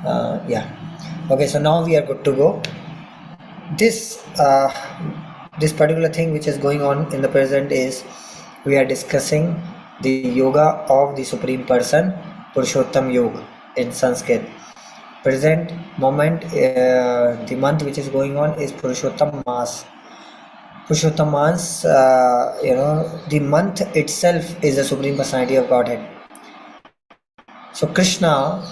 Yeah. Okay, so now we are good to go. This this particular thing which is going on in the present is we are discussing the yoga of the Supreme Person, Purushottam Yoga in Sanskrit. Present moment, the month which is going on is Purushottam Mas. Purushottam Mas, the month itself is the Supreme Personality of Godhead. So Krishna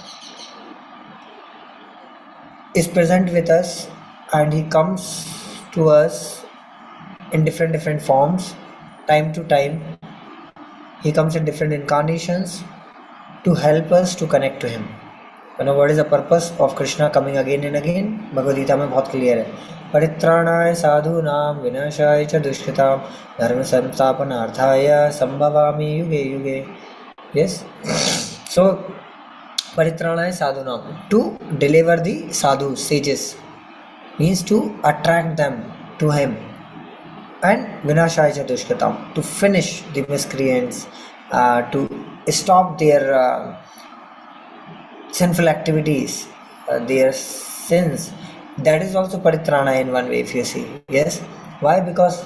is present with us and he comes to us in different forms, time to time. He comes in different incarnations to help us to connect to him. You know what is the purpose of Krishna coming again and again? Bhagavad Gita में बहुत clear है. परित्राणाय साधूनां विनाशाय च दुष्कृतां धर्म संस्थापनार्थाय संभवामि युगे युगे. Yes. So Paritranaya sadhunam, to deliver the sadhus, sages, means to attract them to him, and vinashaya dushkatam, to finish the miscreants, to stop their sinful activities, their sins. That is also paritrana in one way, if you see. Yes. Why? Because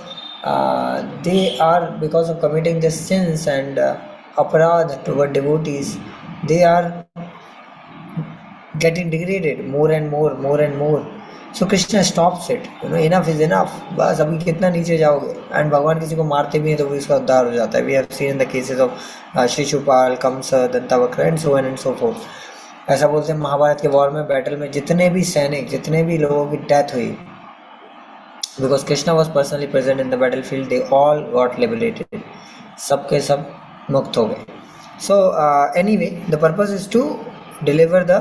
they are, because of committing the sins and aparadh toward devotees, they are getting degraded more and more. So Krishna stops it. Enough is enough. बस अभी कितना नीचे जाओगे. And भगवान किसी को मारते भी हैं तो वो इसका उद्धार हो जाता है. We have seen in the cases of Shishupal, Kans, दंतावक्र and so on and so forth. ऐसा बोलते हैं महाभारत के वॉर में, बैटल में जितने भी सैनिक, जितने भी लोगों की डेथ हुई, because Krishna was personally present in the battlefield, they all got liberated. सब के सब मुक्त हो गए. So anyway, the purpose is to deliver the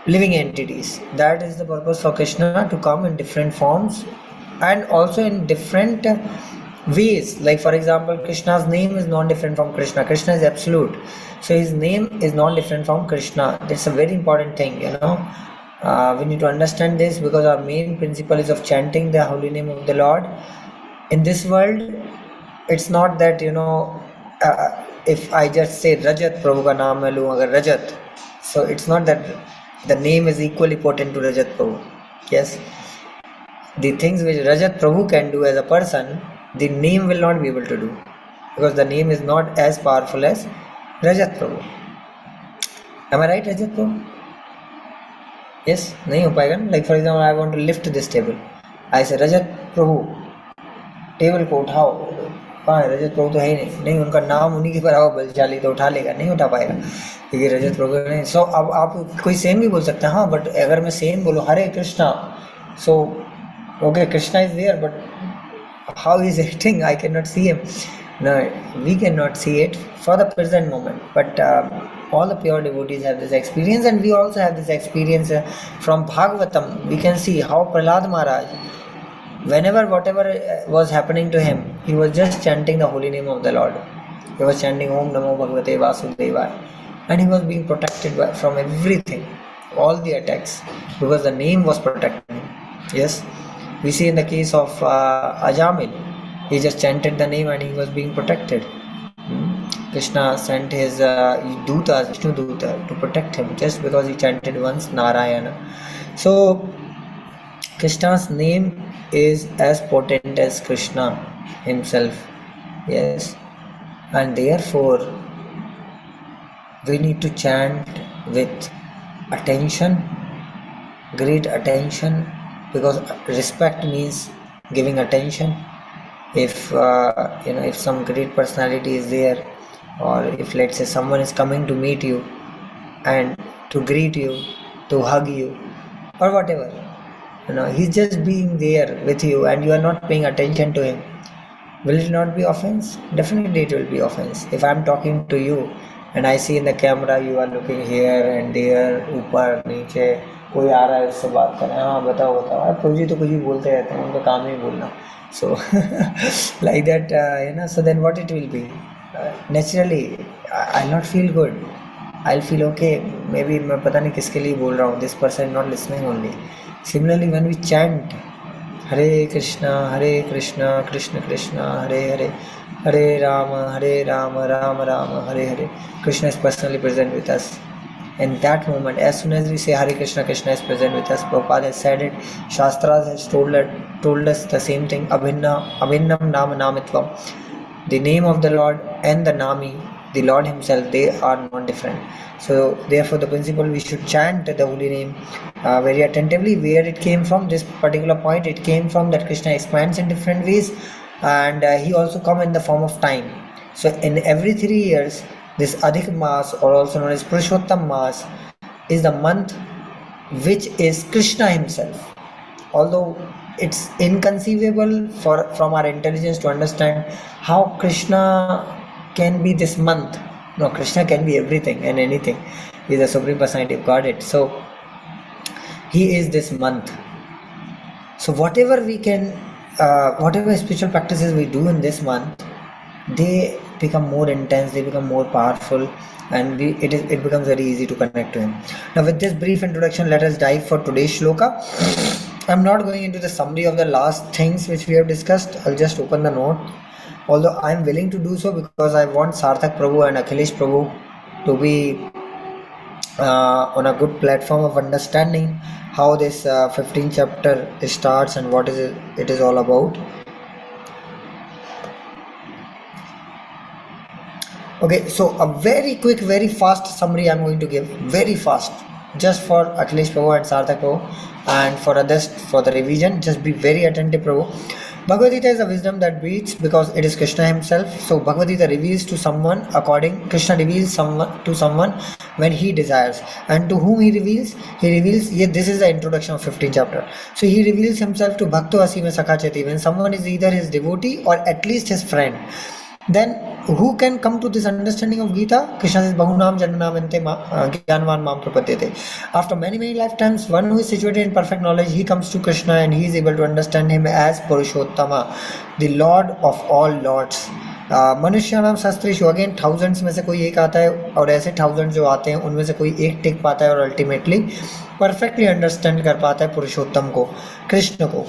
living entities. That is the purpose for Krishna, to come in different forms and also in different ways. Like for example, Krishna's name is not different from Krishna. Krishna is absolute, so his name is not different from Krishna. That's a very important thing. We need to understand this, because our main principle is of chanting the holy name of the Lord. In this world, it's not that if I just say Rajat Prabhu ka naam मैं लूँ अगर Rajat, so it's not that the name is equally potent to Rajat Prabhu. Yes, the things which Rajat Prabhu can do as a person, the name will not be able to do, because the name is not as powerful as Rajat Prabhu. Am I right, Rajat Prabhu? Yes, नहीं हो पाएगा ना. Like for example, I want to lift this table. I say Rajat Prabhu, table को उठाओ. हाँ, रजत प्रभु तो है ही नहीं, उनका नाम उन्हीं के बराबर बलशाली, तो उठा लेगा, नहीं उठा पाएगा क्योंकि रजत प्रभु नहीं. सो अब आप कोई सेम भी बोल सकते हैं. हाँ, बट अगर मैं सेम बोलूँ Hare Krishna, so okay Krishna is there, but how is acting, I can not see him. No, we cannot see it for the present moment, but all the pure devotees have this experience, and we also have this experience from Bhagavatam. We can see how Prahlad Maharaj, whenever whatever was happening to him, he was just chanting the holy name of the Lord. He was chanting Om Namo Bhagavate Vasudevaya, and he was being protected from everything, all the attacks, because the name was protecting him. Yes, we see in the case of Ajamil, he just chanted the name and he was being protected. Krishna sent his Dutas, Vishnu Duta, to protect him just because he chanted once Narayana. So Krishna's name is as potent as Krishna himself. Yes, and therefore we need to chant with attention, great attention, because respect means giving attention. If if some great personality is there, or if let's say someone is coming to meet you and to greet you, to hug you, or whatever, he's just being there with you and you are not paying attention to him, will it not be offense? Definitely it will be offense. If I'm talking to you and I see in the camera you are looking here and there, ऊपर नीचे, कोई आ रहा है उससे बात कर रहे हैं, हाँ बताओ बताओ, प्रभु जी तो कुछ भी बोलते रहते हैं, उनका काम ही बोलना. So like that, so then what it will be? Naturally, I'll not feel good. I'll feel okay. Maybe मैं पता नहीं किसके लिए बोल रहा हूँ. This person not listening only. Similarly, when we chant Hare Krishna, Krishna Krishna, Hare Hare, Hare Rama, Rama Rama, Hare Hare, Krishna is personally present with us. In that moment, as soon as we say Hare Krishna, Krishna is present with us. Prabhupada has said it, Shastras has told us the same thing, Abhinnam Nama Namitvam. The name of the Lord and the Nami, the Lord himself, they are not different. So therefore the principle, we should chant the holy name very attentively. Where it came from, this particular point, it came from that Krishna expands in different ways, and he also come in the form of time. So in every 3 years, this Adhik Mas, or also known as Purushottama Mas, is the month which is Krishna himself. Although it's inconceivable from our intelligence to understand how Krishna can be this month. No, Krishna can be everything and anything. He is the Supreme Personality of Godhead. So he is this month. So whatever we can, whatever spiritual practices we do in this month, they become more intense, they become more powerful, and it becomes very easy to connect to him. Now with this brief introduction, let us dive for today's shloka. I'm not going into the summary of the last things which we have discussed. I'll just open the note, although I'm willing to do so because I want Sarthak Prabhu and Akhilesh Prabhu to be on a good platform of understanding how this 15th chapter starts and what it is all about. Okay, so a very quick, very fast summary I'm going to give, very fast, just for Akhilesh Prabhu and Sarthak Prabhu, and for others for the revision. Just be very attentive, Prabhu. Bhagavad Gita is a wisdom that breathes because it is Krishna himself. So Bhagavad Gita reveals to someone Krishna reveals to someone when he desires. And to whom he reveals? This is the introduction of 15th chapter. So he reveals himself to Bhakto Asime Sakha Cheti, when someone is either his devotee or at least his friend. Then who can come to this understanding of Gita? Krishna says, Bahunam Jananamante Gyanvan Mam Prapadyate. After many lifetimes, one who is situated in perfect knowledge, he comes to Krishna and he is able to understand him as Purushottama, the Lord of all Lords. मनुष्याणाम शास्त्रेषु, again thousands में से कोई एक आता है, और ऐसे thousands जो आते हैं उनमें से कोई एक टिक पाता है और अल्टीमेटली परफेक्टली अंडरस्टैंड कर पाता है पुरुषोत्तम को, कृष्ण को.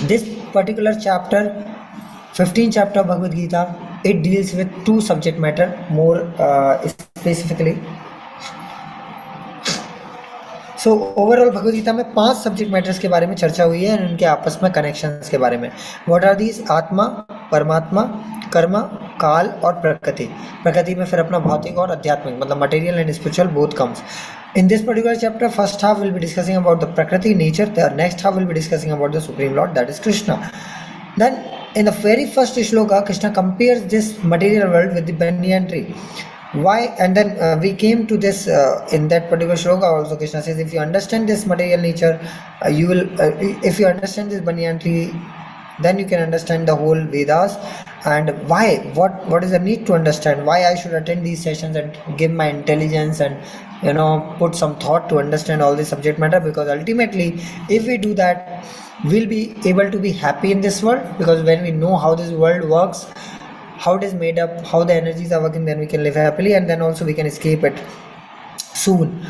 This particular chapter, 15th chapter of Bhagavad Gita, it deals with two subject matter more specifically. So overall Bhagavad Gita में 5 subject matters के बारे में चर्चा हुई है और उनके आपस में connections के बारे में. What are these? आत्मा, परमात्मा, कर्म, काल और प्रकृति. प्रकृति में फिर अपना भौतिक और आध्यात्मिक, मतलब material and spiritual both comes. In this particular chapter, first half will be discussing about the Prakriti nature, the next half will be discussing about the Supreme Lord, that is Krishna. Then in the very first shloka, Krishna compares this material world with the banyan tree. Why? And then we came to this in that particular shloka also. Krishna says, if you understand this material nature, you will. If you understand this banyan tree, then you can understand the whole Vedas. And why? What is the need to understand? Why I should attend these sessions and give my intelligence and put some thought to understand all the subject matter? Because ultimately, if we do that, we'll be able to be happy in this world, because when we know how this world works, how it is made up, how the energies are working, then we can live happily, and then also we can escape it soon.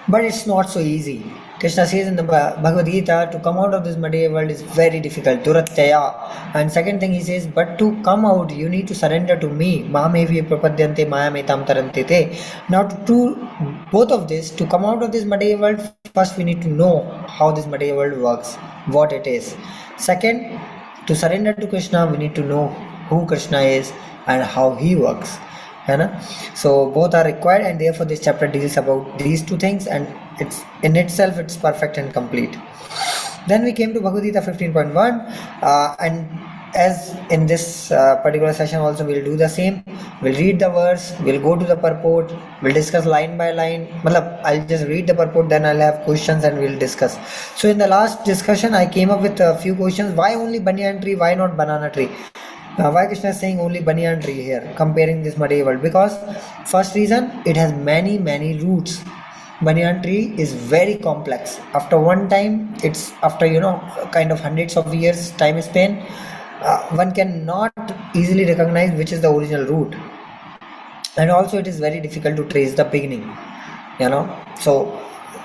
But it's not so easy. Krishna says in the Bhagavad Gita, to come out of this material world is very difficult, duratyaya. And second thing he says, but to come out, you need to surrender to me. Mahamevi prapadyante mayametam tarante te. Now to do both of this, to come out of this material world, first we need to know how this material world works, what it is. Second, to surrender to Krishna, we need to know who Krishna is and how he works. So both are required, and therefore this chapter deals about these two things, and it's in itself it's perfect and complete. Then we came to Bhagavad Gita 15.1, and as in this particular session also we'll do the same. We'll read the verse, we'll go to the purport, we'll discuss line by line. I'll just read the purport, then I'll have questions and we'll discuss. So in the last discussion I came up with a few questions. Why only banyan tree? Why not banana tree? Why Krishna is saying only banyan tree here, comparing this material world? Because first reason, it has many roots. Banyan tree is very complex. After one time, it's after kind of hundreds of years time span, one cannot easily recognize which is the original root, and also it is very difficult to trace the beginning. So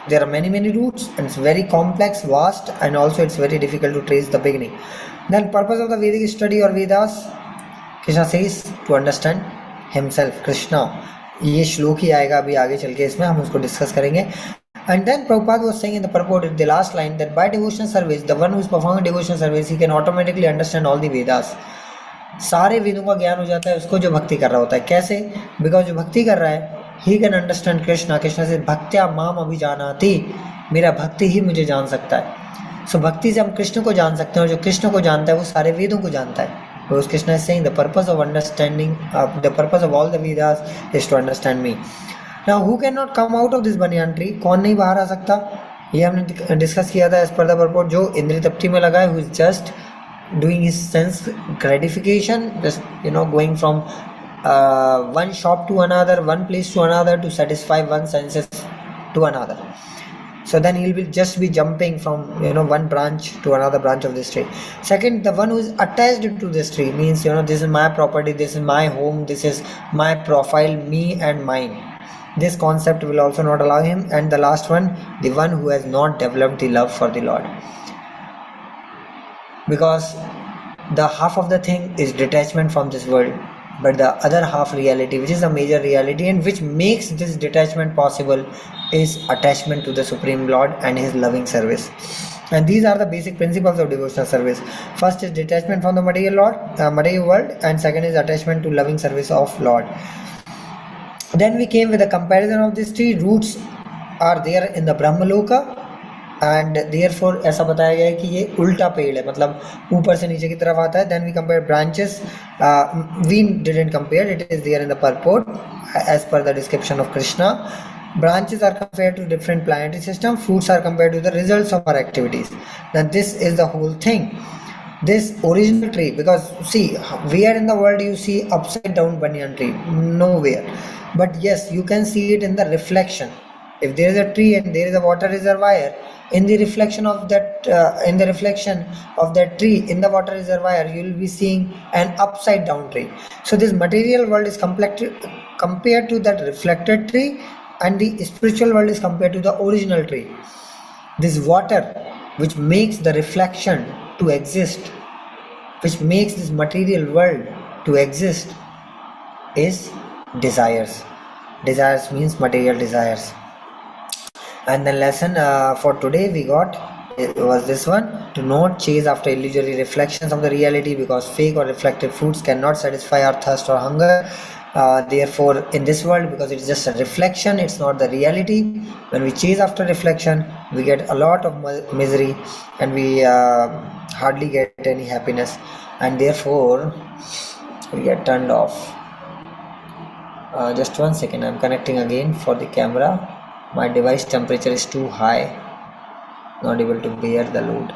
there are many roots, and it's very complex, vast, and also it's very difficult to trace the beginning. Then purpose of the Vedic study or Vedas, Krishna says, to understand himself, Krishna, ये श्लोक ही आएगा अभी आगे चल के, इसमें हम उसको डिस्कस करेंगे. And then Prabhupada was saying in the purport, the last line, that by devotional service, the one who is performing devotional service, he can automatically understand all the Vedas. सारे वेदों का ज्ञान हो जाता है उसको जो भक्ति कर रहा होता है. कैसे? बिकॉज जो भक्ति कर रहा है, he can understand Krishna. Krishna से भक्त्या माम अभिजानाति, मेरा भक्ति ही मुझे जान सकता है. सो भक्ति से हम कृष्ण को जान सकते हैं, और जो कृष्ण को जानता है वो सारे वेदों को जानता है. Because Krishna is saying the purpose of understanding, the purpose of all the Vedas is to understand me. Now who cannot come out of this banyan tree? कौन नहीं बाहर आ सकता? ये हमने डिस्कस किया था. एज पर द पर्पट, जो इंद्रिय तृप्ति में लगा है, who is just doing his sense gratification, just going from one shop to another, one place to another, to satisfy one senses to another. So then he will just be jumping from one branch to another branch of this tree. Second, the one who is attached to this tree, means this is my property, this is my home, this is my profile, me and mine. This concept will also not allow him. And the last one, the one who has not developed the love for the Lord, because the half of the thing is detachment from this world, but the other half reality, which is a major reality and which makes this detachment possible, is attachment to the Supreme Lord and his loving service. And these are the basic principles of devotional service. First is detachment from the material world, and second is attachment to loving service of Lord. Then we came with a comparison of these three. Roots are there in the Brahmaloka, and therefore ऐसा बताया गया है कि ये उल्टा पेड़ है, मतलब ऊपर से नीचे की तरफ आता है. Then we compare branches. We didn't compare, it is there in the purport as per the description of Krishna. Branches are compared to different planetary system. Fruits are compared to the results of our activities. Now this is the whole thing. This original tree, because see, where in the world you see upside down banyan tree? Nowhere. But yes, you can see it in the reflection. If there is a tree and there is a water reservoir, in the reflection of that tree in the water reservoir, you will be seeing an upside down tree. So this material world is compared to that reflected tree, and the spiritual world is compared to the original tree. This water which makes the reflection to exist, which makes this material world to exist, is desires. Desires means material desires. And the lesson for today we got was this one: to not chase after illusory reflections of the reality, because fake or reflected fruits cannot satisfy our thirst or hunger. Therefore, in this world, because it's just a reflection, it's not the reality. When we chase after reflection, we get a lot of misery, and we hardly get any happiness, and therefore we get turned off. Just 1 second, I'm connecting again for the camera. My device temperature is too high, not able to bear the load.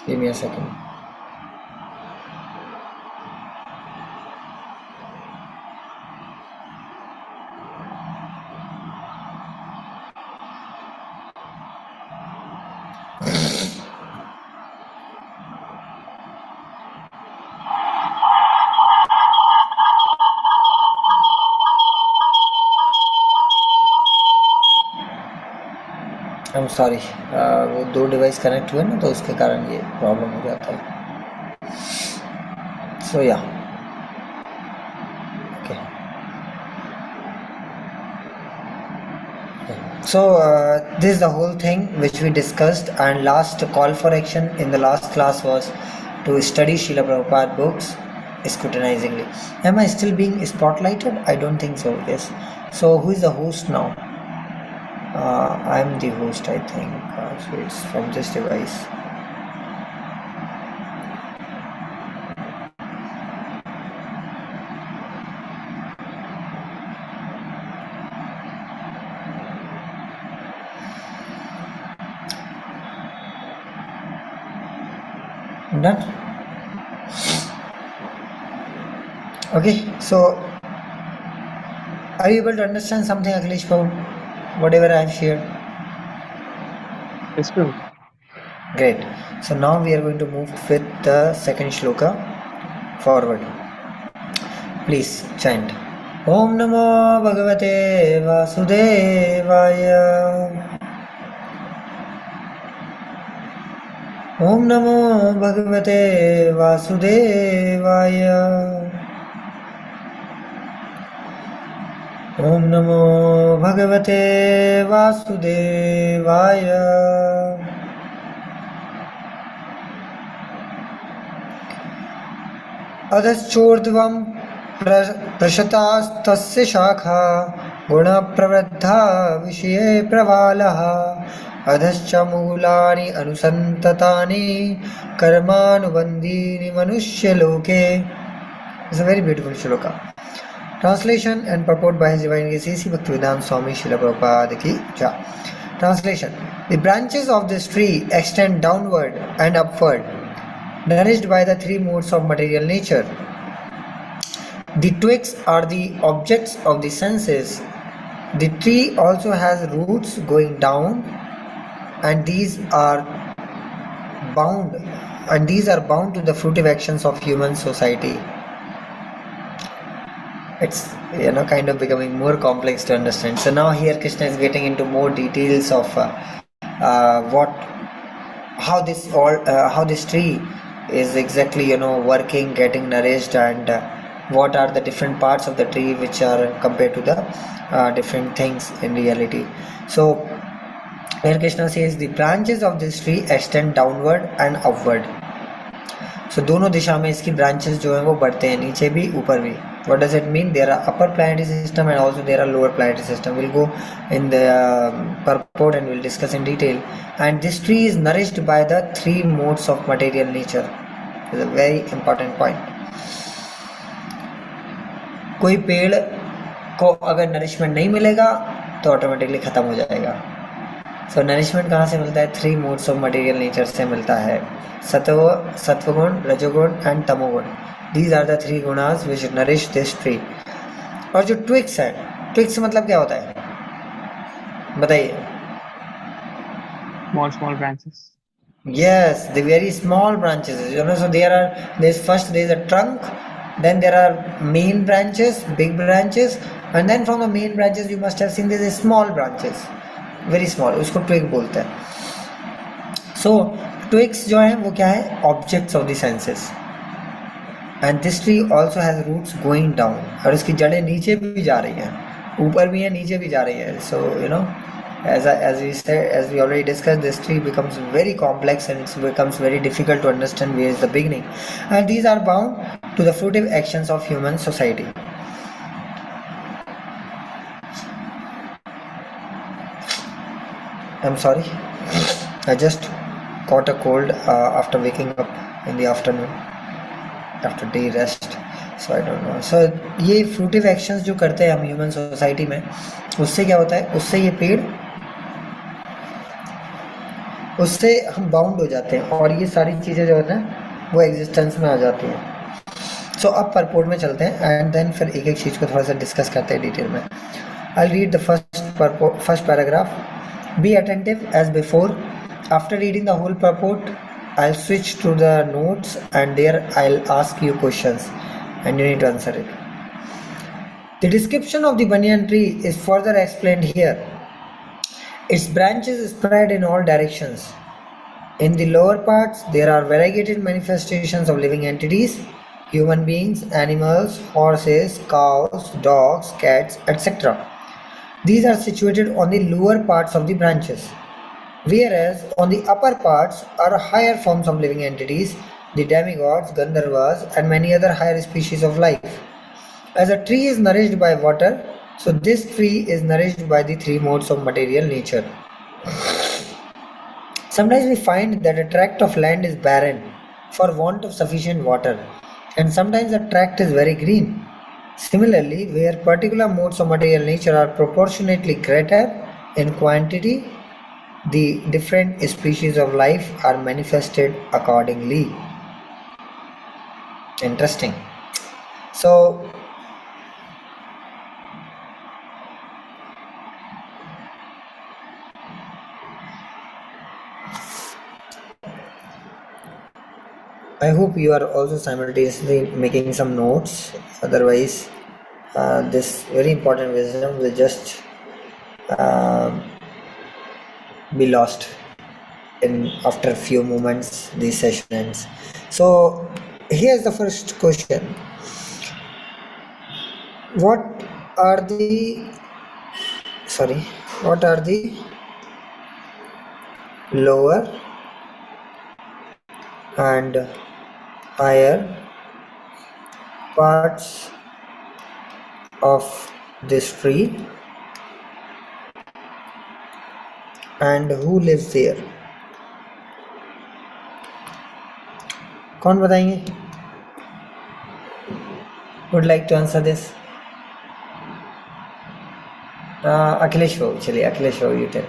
Give me a second. I'm sorry, वो दो device connect हुए ना, तो उसके कारण ये problem हो जाता है. So yeah, okay. So this is the whole thing which we discussed, and last call for action in the last class was to study Srila Prabhupada books scrutinizingly. Am I still being spotlighted? I don't think so. Yes. So who is the host now? I'm the host, I think. So it's from this device. Done. Okay, so are you able to understand something, Akhilesh Babu? Whatever I have shared. Yes, Prabhu. Great. So now we are going to move with the second shloka forward. Please chant. Om Namo Bhagavate Vasudevaya. ओम नमो भगवते वासुदेवाय। ओम नमो भगवते वासुदेवाय। अधश्चोर्ध्वं प्रशतास्तस्य शाखा गुणप्रवृद्धा विषये प्रवालः अधश्च मूलानि अनुसन्ततानि कर्मानुबन्धीनि मनुष्यलोके. It's a very beautiful shloka. Translation and purport by His Divine Grace A.C. Bhaktivedanta Swami Srila Prabhupada ki jai. Translation: The branches of this tree extend downward and upward, nourished by the three modes of material nature. The twigs are the objects of the senses. The tree also has roots going down, and these are bound to the fruitive actions of human society. It's kind of becoming more complex to understand. So now here Krishna is getting into more details of how this tree is exactly working, getting nourished, and what are the different parts of the tree which are compared to the different things in reality. So here Krishna says the branches of this tree extend downward and upward. So दोनों दिशा में इसकी branches जो हैं वो बढ़ते हैं, नीचे भी ऊपर भी. What does it mean? There are upper planetary system and also there are lower planetary system. We'll go in the purport and we'll discuss in detail. And this tree is nourished by the three modes of material nature. It's a very important point. कोई पेड़ को अगर nourishment नहीं मिलेगा तो automatically ख़त्म हो जाएगा. सो नरिशमेंट कहाँ से मिलता है? Three modes of material nature से मिलता है. सत्वगुण, रजोगुण एंड तमोगुण. These are the three gunas which nourish this tree. और जो ट्विक्स है, ट्विक्स मतलब क्या होता है बताइए? Small branches. Yes, the very small branches. So there is a trunk, then there are main branches, big branches, and then from the main branches you must have seen there is small branches, very small. उसको twig बोलते हैं. So twigs जो हैं वो क्या है? Objects of the senses. And this tree also has roots going down. और इसकी जड़ें नीचे भी जा रही हैं, ऊपर भी हैं, नीचे भी जा रही हैं. So as we already discussed, this tree becomes very complex and it becomes very difficult to understand where is the beginning. And these are bound to the fruitive actions of human society. I'm sorry, I just caught a cold after waking up in the afternoon after day rest. So I don't know. So ये fruitive actions जो करते हैं हम human society में, उससे क्या होता है? उससे ये पेड़, उससे हम बाउंड हो जाते हैं और ये सारी चीज़ें जो है ना वो एग्जिस्टेंस में आ जाती हैं. सो अब परपोर्ट में चलते हैं एंड देन फिर एक एक चीज़ को थोड़ा सा डिस्कस करते हैं डिटेल में. I read the first paragraph. Be attentive as before. After reading the whole purport I'll switch to the notes and there I'll ask you questions and you need to answer it. The description of the banyan tree is further explained here. Its branches spread in all directions. In the lower parts, there are variegated manifestations of living entities, human beings, animals, horses, cows, dogs, cats, etc. These are situated on the lower parts of the branches. Whereas on the upper parts are higher forms of living entities, the demigods, Gandharvas, and many other higher species of life. As a tree is nourished by water, so this tree is nourished by the three modes of material nature. Sometimes we find that a tract of land is barren for want of sufficient water, and sometimes the tract is very green. Similarly, where particular modes of material nature are proportionately greater in quantity, the different species of life are manifested accordingly. Interesting. So I hope you are also simultaneously making some notes. Otherwise, this very important wisdom will just be lost. in after a few moments the session ends. So here's the first question: What are the sorry? What are the lower and higher parts of this tree, and who lives there? कौन बताएंगे? Would like to answer this? Akhilesh बाबू, चलिए अखिलेश बाबू you tell.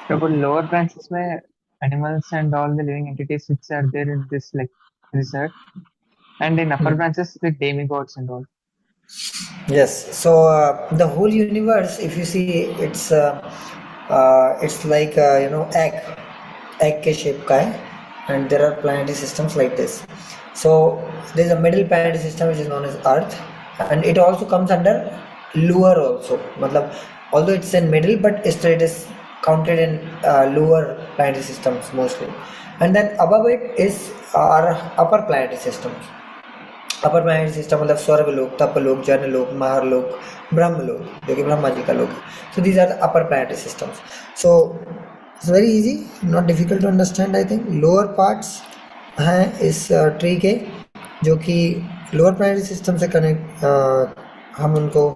So for lower branches में animals and all the living entities which are there in this like research, and in upper branches the demigods and all. Yes, so the whole universe, if you see, it's like egg के shape का है, and there are planetary systems like this. So there's a middle planetary system which is known as Earth, and it also comes under lower also. मतलब although it's in middle, but still it is counted in lower planetary systems mostly. And then above it is our upper planetary systems. Upper planetary system मतलब स्वर्गलोक, तपलोक, जनलोक, महारलोक, ब्रह्मलोक, जो कि ब्रह्मा जी का लोक है. So these are the upper planetary systems. So it's very easy, not difficult to understand. I think lower parts हैं इस tree के, जो कि लोअर प्लैनेटरी सिस्टम से कनेक्ट, हम उनको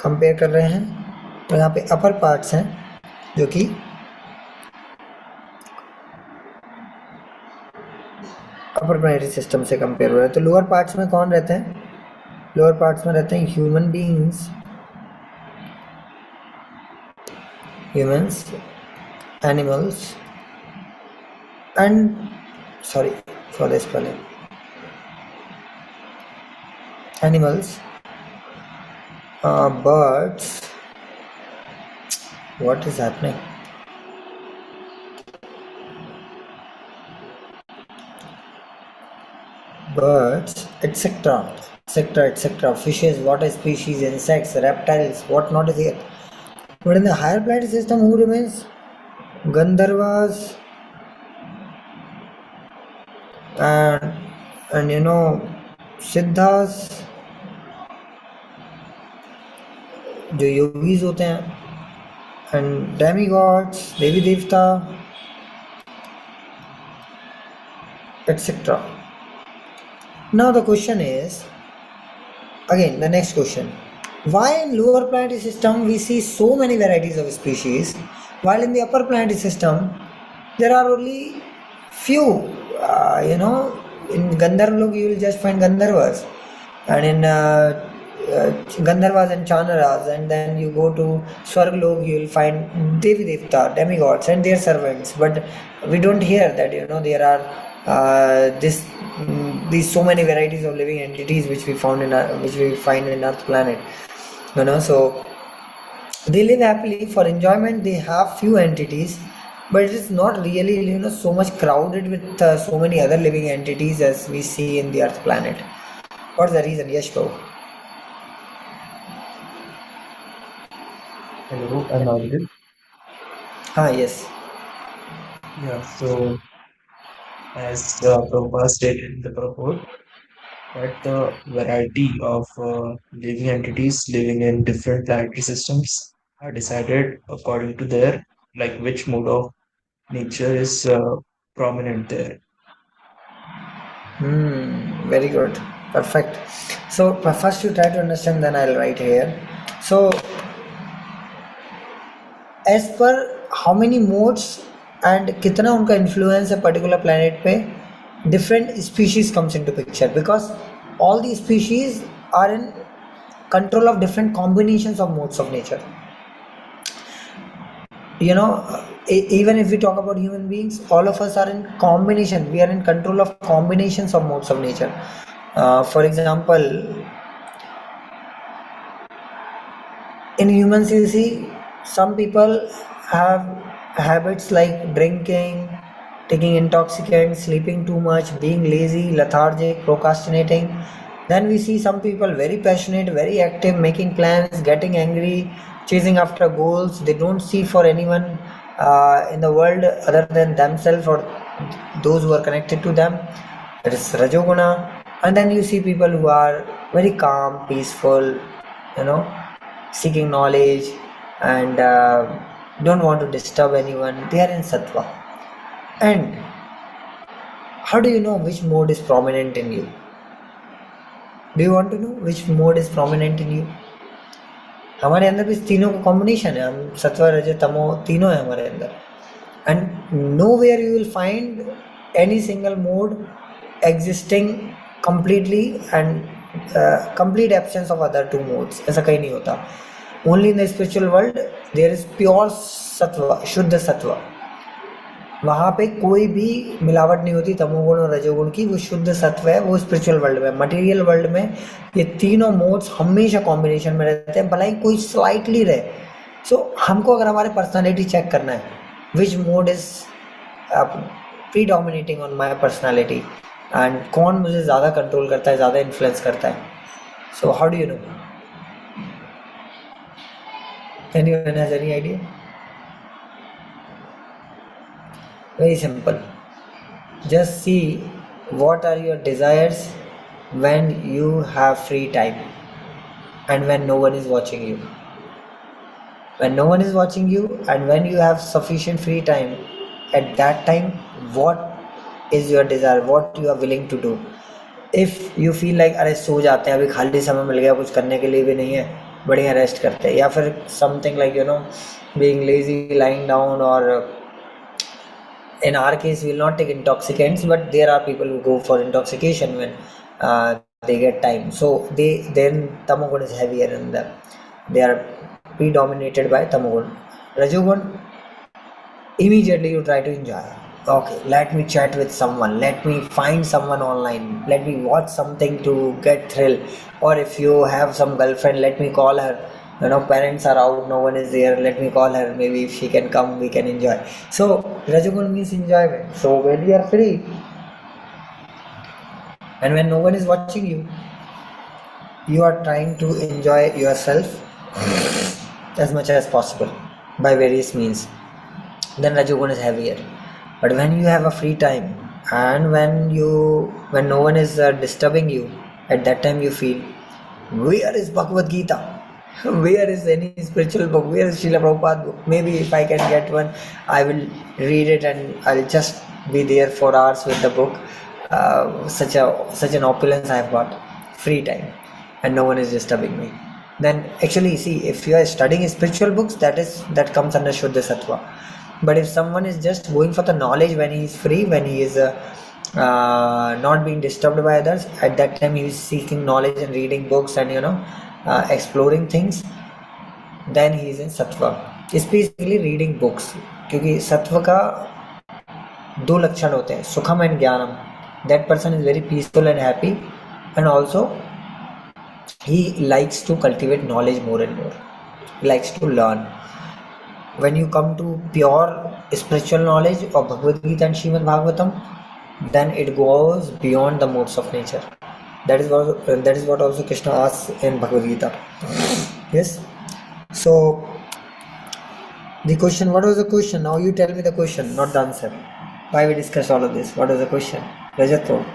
कंपेयर कर रहे हैं. तो यहाँ पे अपर पार्ट्स हैं जो कि अपर प्लैनेटरी सिस्टम से कंपेयर हो रहा है. तो लोअर पार्ट्स में कौन रहते हैं? लोअर पार्ट्स में रहते हैं human beings, humans, animals and sorry for this पहले animals, birds. What is happening? Birds, etc., etc., etc., fishes, water species, insects, reptiles, what not is here. But in the higher planetary system, who remains? Gandharvas and siddhas, जो yogis होते हैं, and demigods, देवी देवता, etc. Now the question is, again the next question: why in lower planetary system we see so many varieties of species, while in the upper planetary system there are only few? In Gandharvalok you will just find Gandharvas, and in Gandharvas and Chanaras, and then you go to Swarglok, you will find Devi Devta, demigods and their servants. But we don't hear that there are these so many varieties of living entities which we find in Earth planet. So they live happily for enjoyment. They have few entities, but it is not really so much crowded with so many other living entities as we see in the Earth planet. What's the reason? Yes, go. Hello, I'm audible. Yes. Yeah, so as Prabhupada stated in the purport, that the variety of living entities living in different planetary systems are decided according to their, like, which mode of nature is prominent there. Very good. Perfect. So first you try to understand, then I'll write here. So as per how many modes and कितना उनका influence है particular planet पे, different species comes into picture, because all these species are in control of different combinations of modes of nature. Even if we talk about human beings, all of us are in combination. We are in control of combinations of modes of nature. For example, in humans you see some people have habits like drinking, taking intoxicants, sleeping too much, being lazy, lethargic, procrastinating. Then we see some people very passionate, very active, making plans, getting angry, chasing after goals. They don't see for anyone, in the world other than themselves or those who are connected to them. That is Rajoguna. And then you see people who are very calm, peaceful, seeking knowledge and don't want to disturb anyone. They are in Sattva. And how do you know which mode is prominent in you? Do you want to know which mode is prominent in you? हमारे अंदर भी तीनों का combination है. हम सत्व रज तमो तीनों है हमारे अंदर. And nowhere you will find any single mode existing completely and complete absence of other two modes. ऐसा कहीं नहीं होता. Only in the spiritual world there is pure सत्व, शुद्ध सत्व. वहाँ पे कोई भी मिलावट नहीं होती तमोगुण और रजोगुण की. वो शुद्ध सत्व है, वो स्पिरिचुअल वर्ल्ड में. मटेरियल वर्ल्ड में ये तीनों मोड्स हमेशा कॉम्बिनेशन में रहते हैं, भला ही कोई स्लाइटली रहे. सो हमको अगर हमारे पर्सनालिटी चेक करना है, which mode is predominating on my personality and कौन मुझे ज़्यादा कंट्रोल करता है, ज़्यादा इन्फ्लुएंस करता है. So how do you know? Anyone has any idea? Very simple. Just see what are your desires when you have free time and when no one is watching you. When no one is watching you and when you have sufficient free time, at that time, what is your desire, what you are willing to do. If you feel like अरे सो जाते हैं, अभी खाली समय मिल गया, कुछ करने के लिए भी नहीं है, बढ़िया रेस्ट करते हैं, या फिर something like being lazy, lying down, or in our case we will not take intoxicants, but there are people who go for intoxication when they get time. So then tamogun is heavier in them. They are predominated by tamogun. Rajogun, immediately you try to enjoy. Okay, let me chat with someone, let me find someone online, let me watch something to get thrill. Or if you have some girlfriend, let me call her. Parents are out, no one is there, let me call her, maybe if she can come we can enjoy. So Rajagun means enjoyment. So when you are free and when no one is watching you, you are trying to enjoy yourself as much as possible by various means. Then Rajagun is heavier. But when you have a free time and when no one is disturbing you, at that time you feel, where is Bhagavad Gita? Where is any spiritual book? Where is Srila Prabhupada book? Maybe if I can get one, I will read it and I'll just be there for hours with the book. Such an opulence I have got, free time, and no one is disturbing me. Then actually, see, if you are studying spiritual books, that comes under Shuddha Sattva. But if someone is just going for the knowledge when he is free, when he is not being disturbed by others, at that time he is seeking knowledge and reading books and exploring things, then he is in sattva. Specifically reading books, क्योंकि सत्व का दो लक्षण होते हैं, सुखम and ज्ञानम. That person is very peaceful and happy, and also he likes to cultivate knowledge more and more. He likes to learn. When you come to pure spiritual knowledge of Bhagavad Gita and Srimad Bhagavatam, then it goes beyond the modes of nature. That is what also Krishna asks in Bhagavad Gita. Yes. So the question, what was the question? Now you tell me the question, not the answer. Why we discussed all of this? What was the question? Rajat,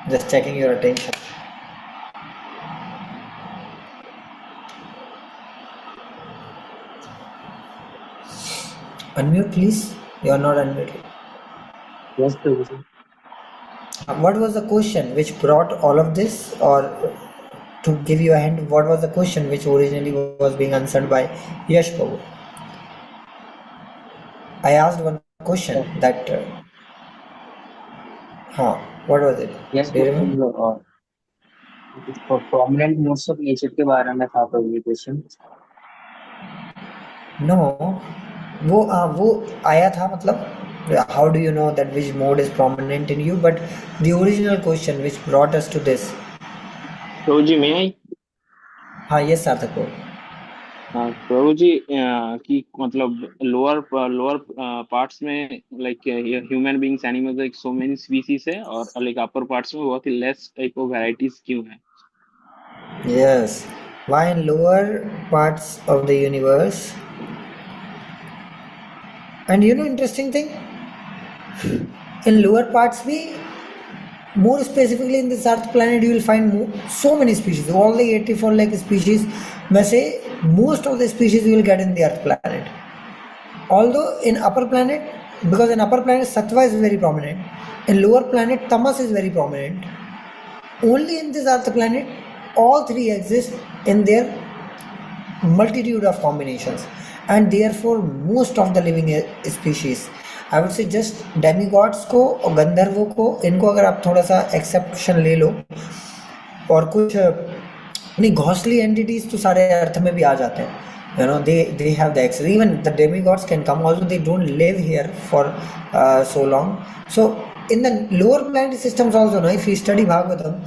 just checking your attention. Unmute please. You are not unmuted. Yes, Prabhuji. What was the question which brought all of this, or to give you a hint, what was the question which originally was being answered by Yash Prabhu? I asked one question that what was it? Yes, Do you remember? prominent modes of nature के बारे में था प्रभु question. No, वो आया था, मतलब how do you know that which mode is prominent in you? But the original question which brought us to this. Prabhu ji, may I? हाँ, yes सार्थक को. प्रभु जी कि मतलब लोअर पार्ट्स में like human beings, animals, like so many species है, और like upper parts में बहुत ही लेस टाइप ऑफ वैरायटीज क्यों है? Yes. Why in lower parts of the universe And interesting thing, in lower parts we, more specifically in this earth planet, you will find so many species. All the 84 lakh species may say, most of the species you will get in the earth planet. Although in upper planet, because in upper planet sattva is very prominent, in lower planet tamas is very prominent. Only in this earth planet all three exist in their multitude of combinations, and therefore most of the living species, I would say, just demigods को और गंधर्वों को, इनको अगर आप थोड़ा सा exception ले लो, और कुछ नहीं घोस्टली एंटिटीज तो सारे अर्थ में भी आ जाते हैं. They have the access. Even the demigods can come, although they don't live here for so long. So in the lower planet systems also, if you study Bhagavatam,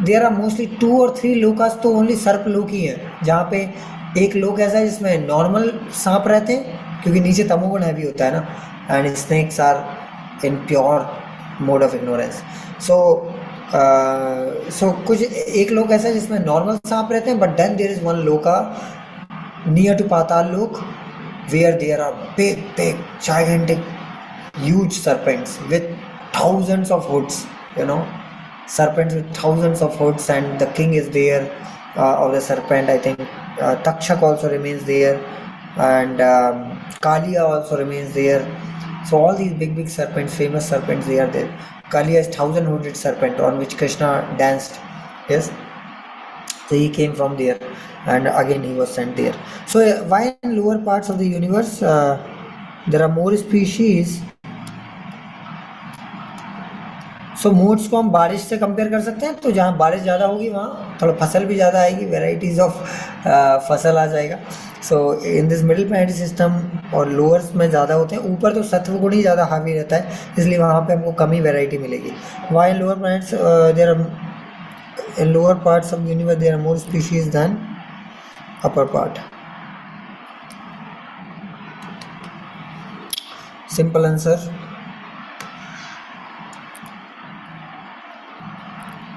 there are mostly 2 or 3 Lucas तो only सर्प लोक ही है, जहाँ पे एक लोक ऐसा है जिसमें नॉर्मल सांप रहते हैं, क्योंकि नीचे तमोगुण हैवी होता है ना, and snakes are in pure mode of ignorance. So कुछ एक लोक ऐसा है जिसमें नॉर्मल सांप रहते हैं, but then there is one loka near to Patal lok where there are big gigantic huge serpents with thousands of hoods, serpents with thousands of hoods, and the king is there of the serpent. I think Takshak also remains there, and Kalia also remains there. So all these big serpents, famous serpents, they are there. Kalia is 1000-hooded serpent on which Krishna danced. Yes, so he came from there, and again he was sent there. So why in lower parts of the universe there are more species? So modes को हम बारिश से compare कर सकते हैं, तो जहाँ बारिश ज़्यादा होगी वहाँ थोड़ा फसल भी ज़्यादा आएगी, वेराइटीज़ ऑफ फसल आ जाएगा. So in this middle planetary system और लोअर्स में ज़्यादा होते हैं, ऊपर तो सत्व गुण ही ज़्यादा हावी रहता है, इसलिए वहाँ पे हमको कम ही वेराइटी मिलेगी. Why lower planets there are, in lower parts of universe there are more species than upper part. Simple answer,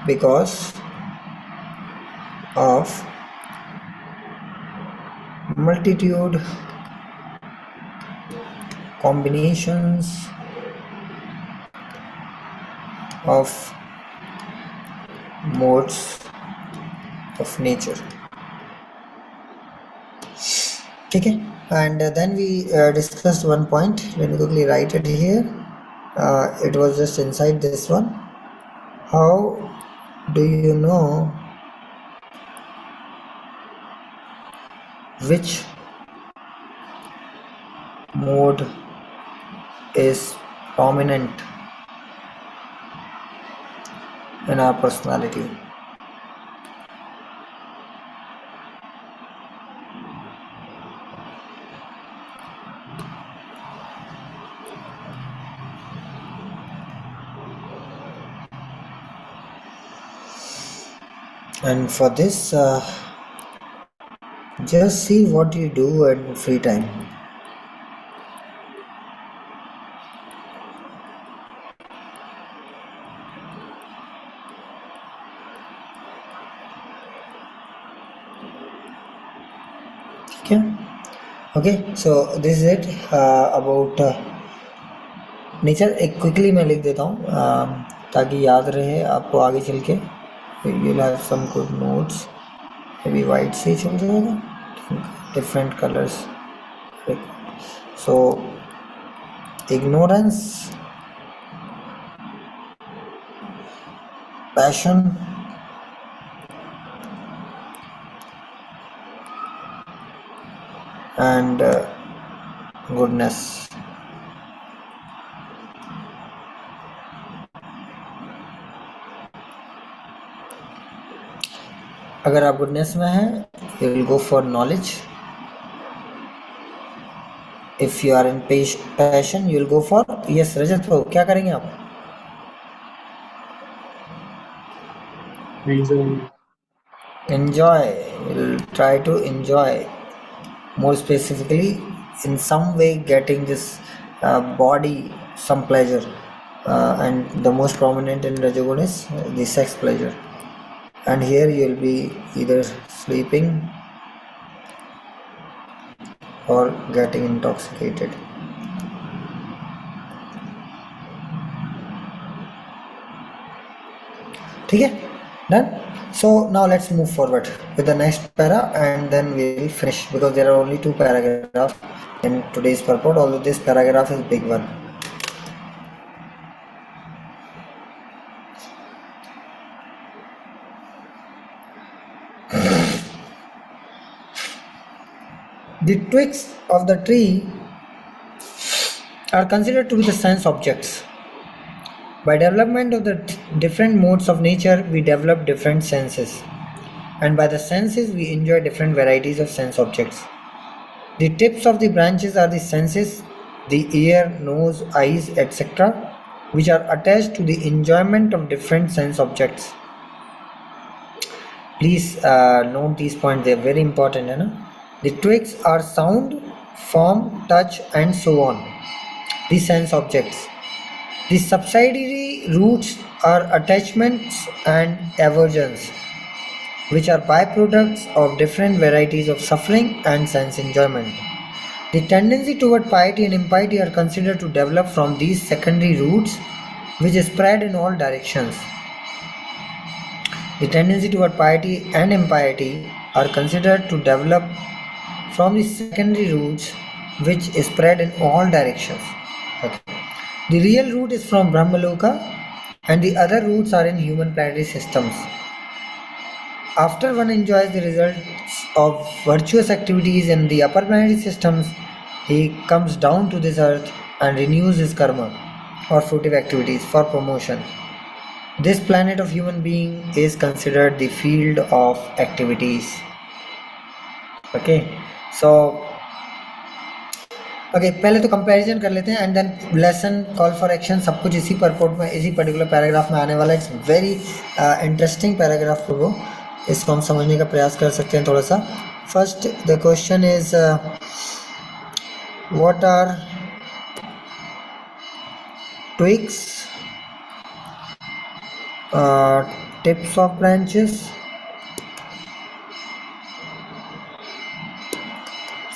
because of multitude combinations of modes of nature. ठीक है, and then we discussed one point. Let me quickly write it here. It was just inside this one. How do you know which mode is prominent in our personality? And for this, just see what you do in free time. Okay, so this is it about nature. एक quickly मैं लिख देता हूँ ताकि याद रहे आपको आगे चल के. You'll have some good notes. Maybe white से चल जाएगा, different colors. So ignorance, passion, and goodness. अगर आप गुडनेस में हैं, you will go for knowledge. If you are in passion, you will go for, yes, रजत भाऊ क्या करेंगे आप? Enjoy. You'll try to enjoy. More specifically, in some way, getting this body some pleasure, and the most prominent in Rajagun is the sex pleasure. And here you will be either sleeping or getting intoxicated. ठीक है, done. So now let's move forward with the next para and then we'll finish because there are only 2 paragraphs in today's purport, although this paragraph is big one. The twigs of the tree are considered to be the sense objects. By development of the different modes of nature, we develop different senses, and by the senses, we enjoy different varieties of sense objects. The tips of the branches are the senses, the ear, nose, eyes, etc., which are attached to the enjoyment of different sense objects. Please note these points, they are very important. You know? The twigs are sound, form, touch, and so on. The sense objects. The subsidiary roots are attachments and aversions, which are byproducts of different varieties of suffering and sense enjoyment. The tendency toward piety and impiety are considered to develop from these secondary roots, which spread in all directions. The tendency toward piety and impiety are considered to develop from the secondary roots, which spread in all directions. Okay. The real root is from Brahmaloka, and the other roots are in human planetary systems. After one enjoys the results of virtuous activities in the upper planetary systems, he comes down to this earth and renews his karma or fruitive activities for promotion. This planet of human being is considered the field of activities. Okay, so okay पहले तो comparison कर लेते हैं and then lesson call for action सब कुछ इसी purport में इसी पर्टिकुलर पैराग्राफ में आने वाला है. इट्स वेरी इंटरेस्टिंग पैराग्राफ को इसको हम समझने का प्रयास कर सकते हैं थोड़ा सा. First the question is what are twigs, tips of branches,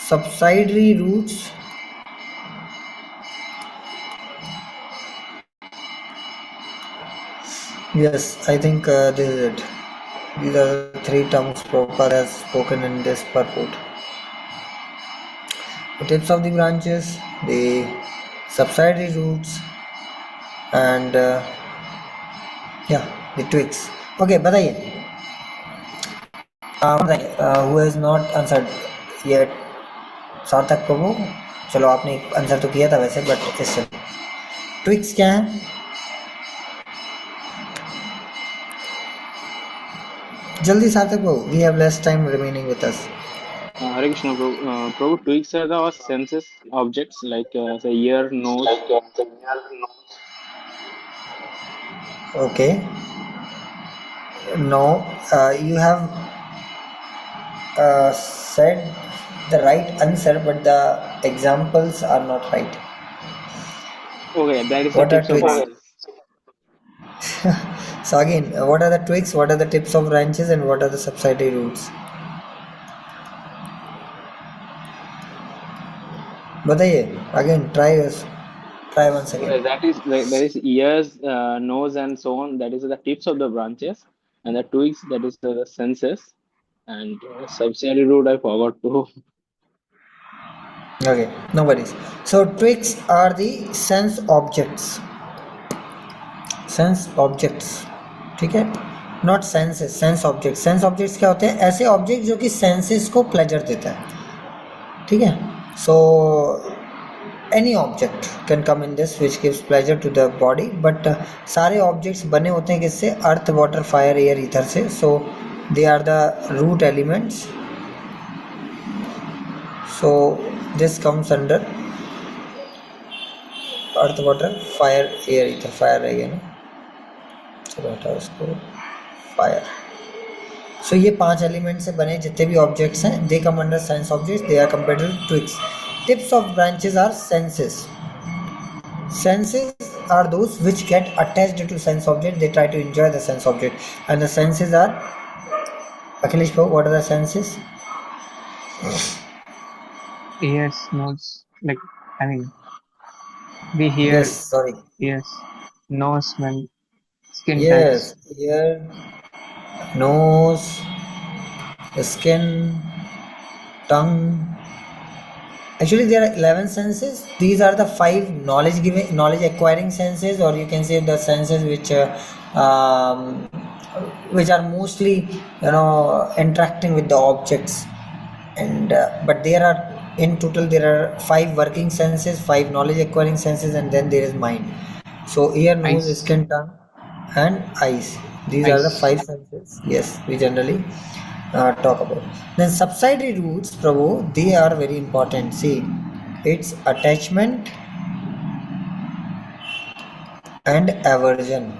subsidiary roots, yes, I think this is it. These are the 3 terms Prabhupada has spoken in this purport. The tips of the branches, the subsidiary roots, and the twigs. Okay, बताइए. Who has not answered yet? सार्थक प्रभु, चलो आपने answer तो किया था वैसे, but इससे twigs क्या है? जल्दी सार्थक प्रभु, we have less time remaining with us. Hare Krishna, Prabhu, twigs are the senses objects like say ear, nose. Okay. No, you have said the right answer, but the examples are not right. Okay, that is What the are tips of twigs? branches. So again, what are the twigs, what are the tips of branches, and what are the subsidiary roots? बताइए. Again, try once again. That is ears, nose, and so on. That is the tips of the branches, and the twigs, that is the senses, and subsidiary root I forgot to. Okay, no worries. So twigs are the sense objects. Sense objects, ठीक है. Not senses, sense objects. Sense objects क्या होते हैं? ऐसे object जो कि senses को pleasure देता है, ठीक है. So any object can come in this which gives pleasure to the body, but सारे objects बने होते हैं किससे? अर्थ, वाटर, फायर, एयर, ईथर से. So they are the root elements. So this comes under earth, water, fire, air, ether. Fire रहेगा ना, चलो हटाओ इसको. फायर. सो ये 5 एलिमेंट से बने जितने भी ऑब्जेक्ट्स हैं, they come under sense objects. They are compared to twigs. Tips of branches are senses. Senses are those which get attached to sense object. They try to enjoy the sense object, and the senses are, Akhilesh Bhau, what are the senses? Ears, nose, like, I mean, we hear Yes, sorry. ears, nose when skin Yes, types. ear, nose, skin, tongue. Actually, there are 11 senses. These are the five knowledge acquiring senses, or you can say the senses um, which are mostly, interacting with the objects. And but there are, in total, there are five working senses, five knowledge acquiring senses, and then there is mind. So ear, nose, Eyes. skin, tongue, and eyes. These are the Eyes. five senses. Yes, we generally talk about. Then subsidiary roots, Prabhu, they are very important. See, it's attachment and aversion.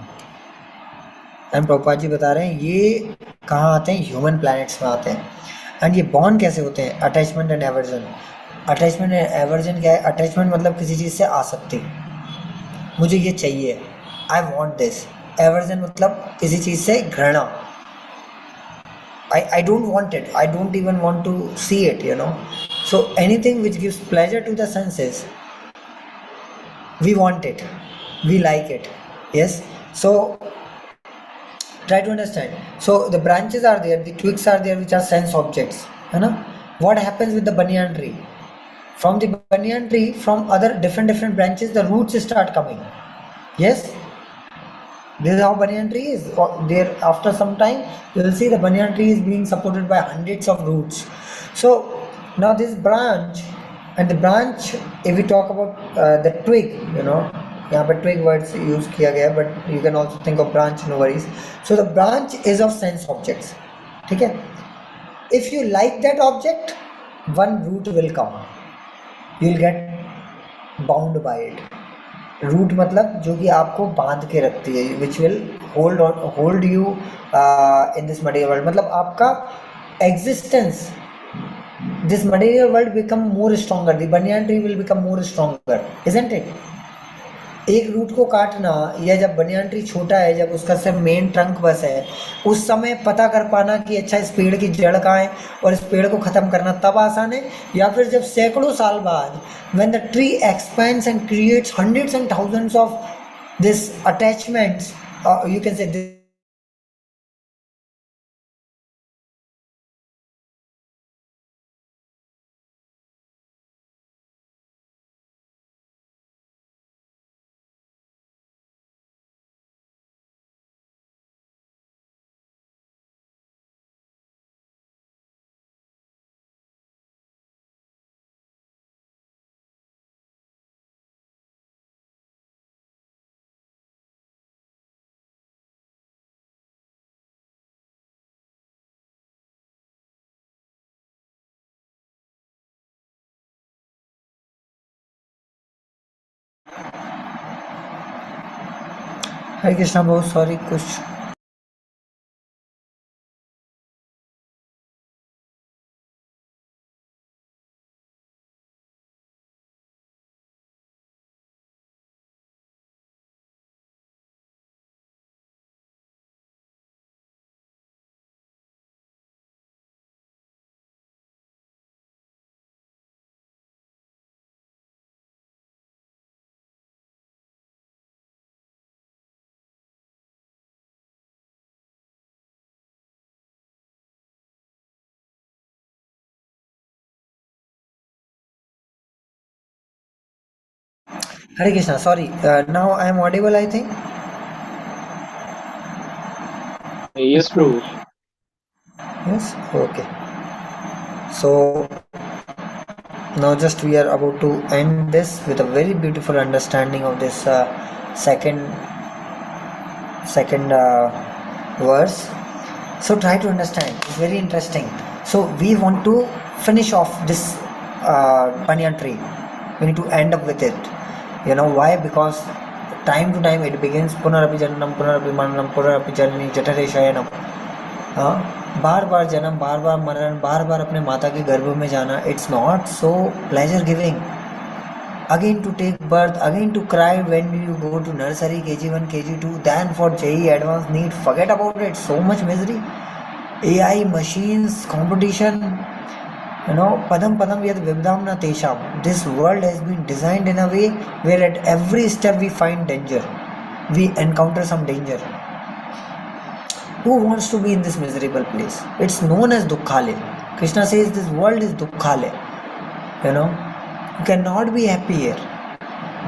And Prabhupada ji बता रहे हैं ये कहाँ आते हैं, human planets में आते हैं. एंड ये बॉन्ड कैसे होते हैं, attachment and aversion. Attachment and aversion क्या है? अटैचमेंट मतलब किसी चीज़ से आसक्ति, मुझे ये चाहिए, आई वॉन्ट दिस. एवर्जन मतलब किसी चीज़ से घृणा, I don't want it, I don't even want to see it. So anything which gives pleasure to the senses, we want it, we like it. Yes. So try to understand. So the branches are there, the twigs are there, which are sense objects. What happens with the banyan tree? From the banyan tree, from other different branches, the roots start coming. Yes. This is how banyan tree is. There, after some time, you will see the banyan tree is being supported by hundreds of roots. So now this branch, and the branch, if we talk about the twig, यहाँ पे twig words use किया गया है, but you can also think of branch, no worries. So the branch is of sense objects. ठीक है? If you like that object, one root will come. You will get bound by it. Root मतलब जो कि आपको बांध के रखती है, which will hold you in this material world. मतलब आपका existence, this material world become more stronger, the banyan tree will become more stronger, isn't it? एक रूट को काटना, या जब बनियान ट्री छोटा है, जब उसका सिर्फ मेन ट्रंक बस है, उस समय पता कर पाना कि अच्छा इस पेड़ की जड़ कहाँ है और इस पेड़ को ख़त्म करना तब आसान है, या फिर जब सैकड़ों साल बाद when the tree expands and creates hundreds and thousands of this attachments, you can say this. हरे कृष्णा, बहुत सॉरी, कुछ Hare Krishna, sorry. Now I am audible, I think. Yes, Prabhu. Yes. Okay. So now just we are about to end this with a very beautiful understanding of this second verse. So try to understand. It's very interesting. So we want to finish off this banyan tree. We need to end up with it. You know why? Because time to time it begins punarapi janam punarapi maranam punarapi janani jatare shayanam. बार बार जन्म, बार बार मरण, बार बार अपने माता के गर्भ में जाना, it's not so pleasure giving. Again to take birth, again to cry when you go to nursery, KG1, KG2, then for JEE advanced need, forget about it, so much misery. AI, machines, competition, padam padam yad vibdam na tesham. This world has been designed in a way where at every step we find danger, we encounter some danger. Who wants to be in this miserable place? It's known as Dukkhale. Krishna says this world is Dukkhale. You know, you cannot be happy here.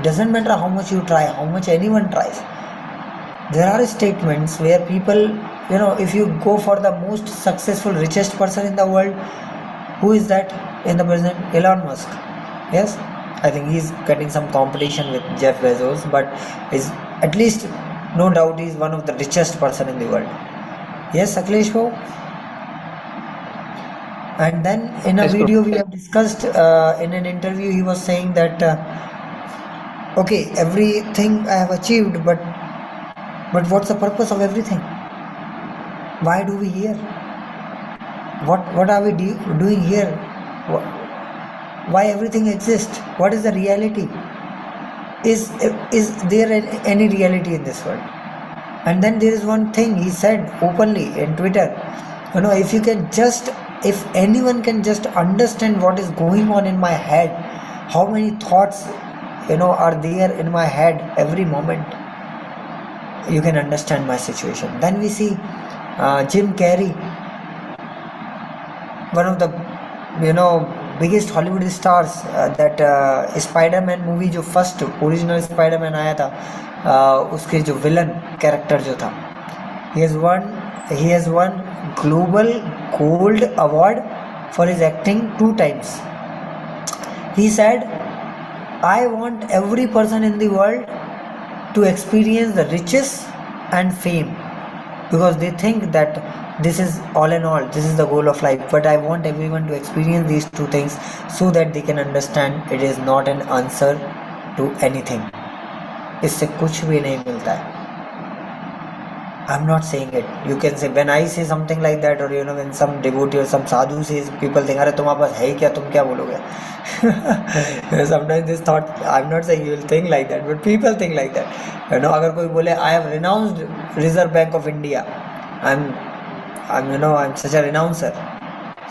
Doesn't matter how much you try, how much anyone tries. There are statements where people, if you go for the most successful, richest person in the world, who is that in the present? Elon Musk. Yes, I think he's getting some competition with Jeff Bezos, but is at least no doubt he's one of the richest person in the world. Yes, Akhilesh Bhau? And then in a Yes, bro. video we have discussed, in an interview he was saying that okay, everything I have achieved, but what's the purpose of everything? Why do we here? What are we doing here? Why everything exists? What is the reality? Is there any reality in this world? And then there is one thing he said openly in Twitter. If anyone can just understand what is going on in my head, how many thoughts are there in my head every moment, you can understand my situation. Then we see Jim Carrey, one of the biggest Hollywood stars, that Spider-Man movie जो first original Spider-Man आया था, उसके जो villain character जो था, he has won global gold award for his acting 2 times. He said, I want every person in the world to experience the riches and fame, because they think that this is all in all, this is the goal of life, but I want everyone to experience these 2 things so that they can understand it is not an answer to anything. इससे कुछ भी नहीं मिलता है. I'm not saying it. You can say, when I say something like that, or when some devotee or some sadhu says, people think, अरे तुम्हारे पास है क्या, तुम क्या बोलोगे? Sometimes this thought, I'm not saying you will think like that, but people think like that. अगर कोई बोले, I have renounced Reserve Bank of India, I'm such a renouncer.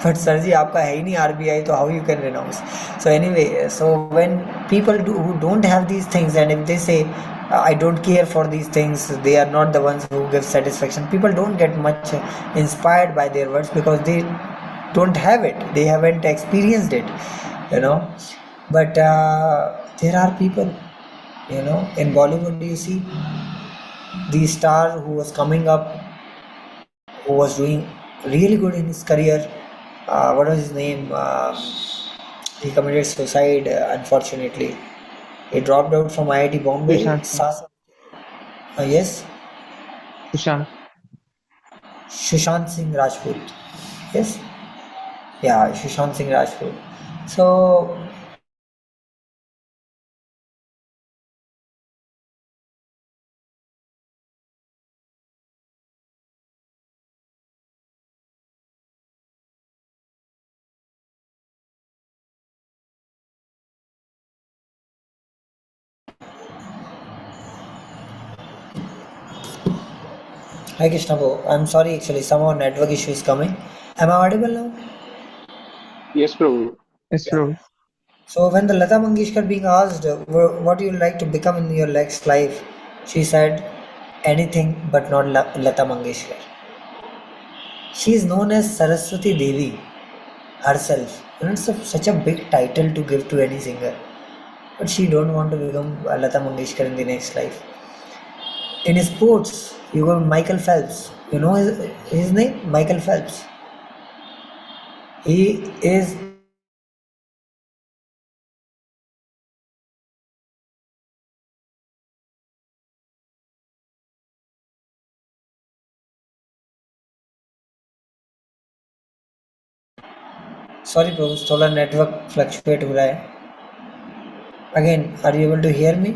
But sir ji, आपका है ही नहीं RBI, तो how you can renounce? So anyway, so when people who don't have these things, and if they say, I don't care for these things, they are not the ones who give satisfaction, people don't get much inspired by their words, because they don't have it, they haven't experienced it, but there are people, in Bollywood, you see the star who was coming up, who was doing really good in his career, what was his name? He committed suicide, unfortunately. He dropped out from IIT Bombay. Yes, Sushant Singh Rajput. Yes, yeah, Sushant Singh Rajput. So hi Krishna Bho, I'm sorry, actually somehow network issue is coming. Am I audible now? Yes, Prabhu. Yes, Yeah. bro. So when the Lata Mangeshkar being asked, what do you like to become in your next life, she said, anything but not Lata Mangeshkar. She is known as Saraswati Devi herself. It's such a big title to give to any singer, but she don't want to become Lata Mangeshkar in the next life. In sports, you got Michael Phelps. You know his name? Michael Phelps. He is sorry bro, थोड़ा network fluctuate हो रहा है. Again, are you able to hear me?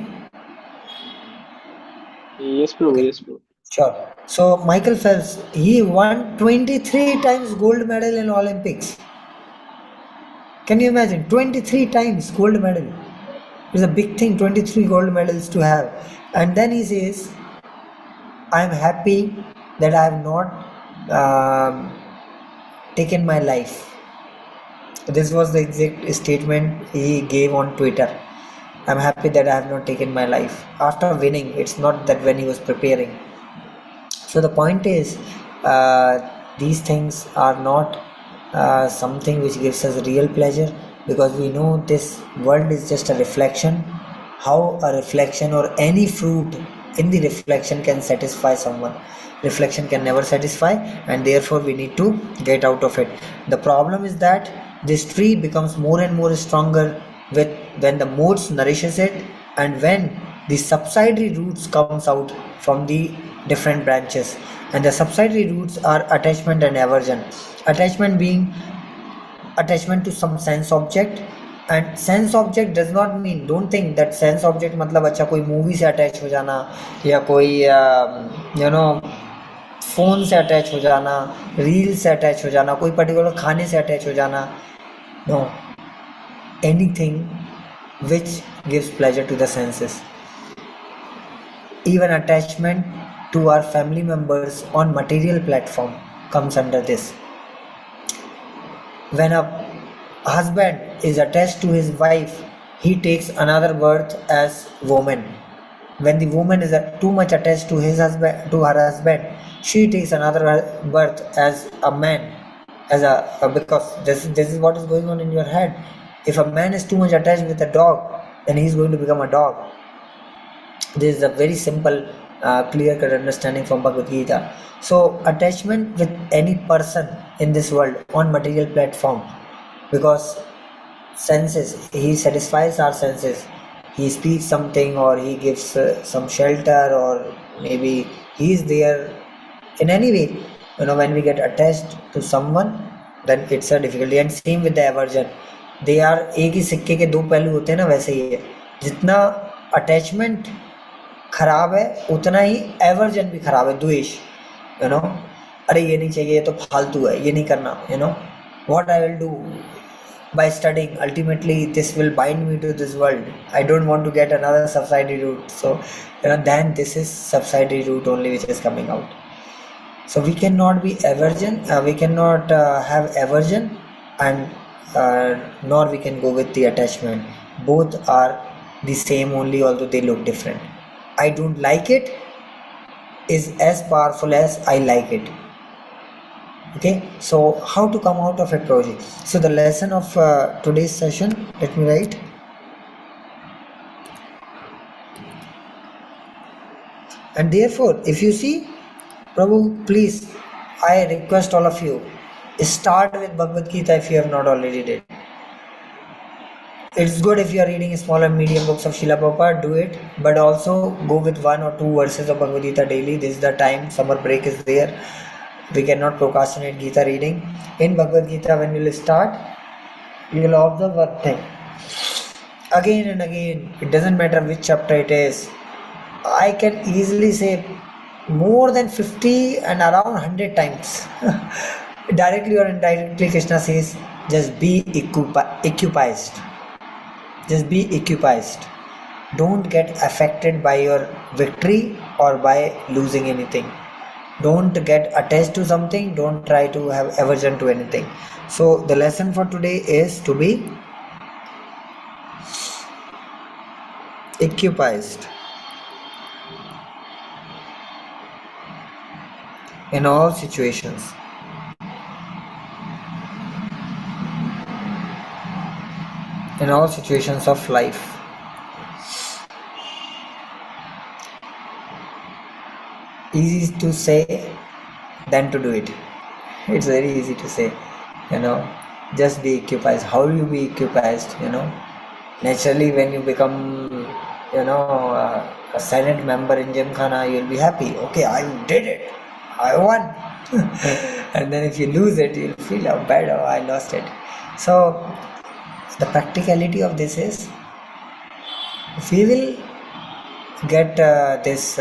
Yes, Prabhu. Okay. Yes, Prabhu. Sure. So Michael Phelps, he won 23 times gold medal in Olympics. Can you imagine? 23 times gold medal. It's a big thing, 23 gold medals to have. And then he says, I'm happy that I have not taken my life. This was the exact statement he gave on Twitter. I'm happy that I have not taken my life after winning. It's not that when he was preparing. So the point is, these things are not something which gives us real pleasure, because we know this world is just a reflection. How a reflection or any fruit in the reflection can satisfy someone? Reflection can never satisfy, and therefore we need to get out of it. The problem is that this tree becomes more and more stronger with when the moods nourishes it, and when the subsidiary roots comes out from the different branches. And the subsidiary roots are attachment and aversion. Attachment being attachment to some sense object, and sense object does not mean, don't think that sense object मतलब अच्छा कोई movie से attach हो जाना, या कोई you know phone से attach हो जाना, रील से अटैच हो जाना, कोई पर्टिकुलर खाने से अटैच हो जाना. No, anything which gives pleasure to the senses. Even attachment to our family members on material platform comes under this. When a husband is attached to his wife, he takes another birth as woman. When the woman is too much attached to his husband, to her husband, she takes another birth as a man, as a because this is what is going on in your head. If a man is too much attached with a dog, then he is going to become a dog. This is a very simple, clear-cut understanding from Bhagavad Gita. So attachment with any person in this world on material platform, because senses, he satisfies our senses. He speaks something, or he gives some shelter, or maybe he is there in any way. When we get attached to someone, then it's a difficulty. And same with the aversion. They are एक ही सिक्के के दो पहलू होते हैं ना, वैसे ही है. जितना अटैचमेंट खराब है, उतना ही एवर्जन भी खराब है, द्वेष. अरे ये नहीं चाहिए, ये तो फालतू है, ये नहीं करना. What I will do by studying, ultimately this will bind me to this world. I don't want to get another subsidiary route. So then this is subsidiary route only which is coming out. So we cannot be aversion, we cannot have aversion, and nor we can go with the attachment. Both are the same only, although they look different. I don't like it is as powerful as I like it. Okay, so how to come out of it, Prabhuji? So the lesson of today's session, let me write. And therefore, if you see, Prabhu, please, I request all of you, start with Bhagavad Gita if you have not already did. It's good if you are reading small and medium books of Srila Prabhupada, do it, but also go with 1 or 2 verses of Bhagavad Gita daily. This is the time, summer break is there. We cannot procrastinate Gita reading. In Bhagavad Gita, when you will start, you will observe one thing. Again and again, it doesn't matter which chapter it is. I can easily say more than 50 and around 100 times. Directly or indirectly, Krishna says, just be occupied. Just be occupied. Don't get affected by your victory or by losing anything. Don't get attached to something. Don't try to have aversion to anything. So the lesson for today is to be occupied in all situations. In all situations of life. Easy to say than to do it. It's very easy to say, just be occupied. How do you be occupied? Naturally, when you become, a Senate member in Gymkhana, you'll be happy. Okay, I did it. I won. And then if you lose it, you'll feel how bad, oh, I lost it. So the practicality of this is, if we will get this,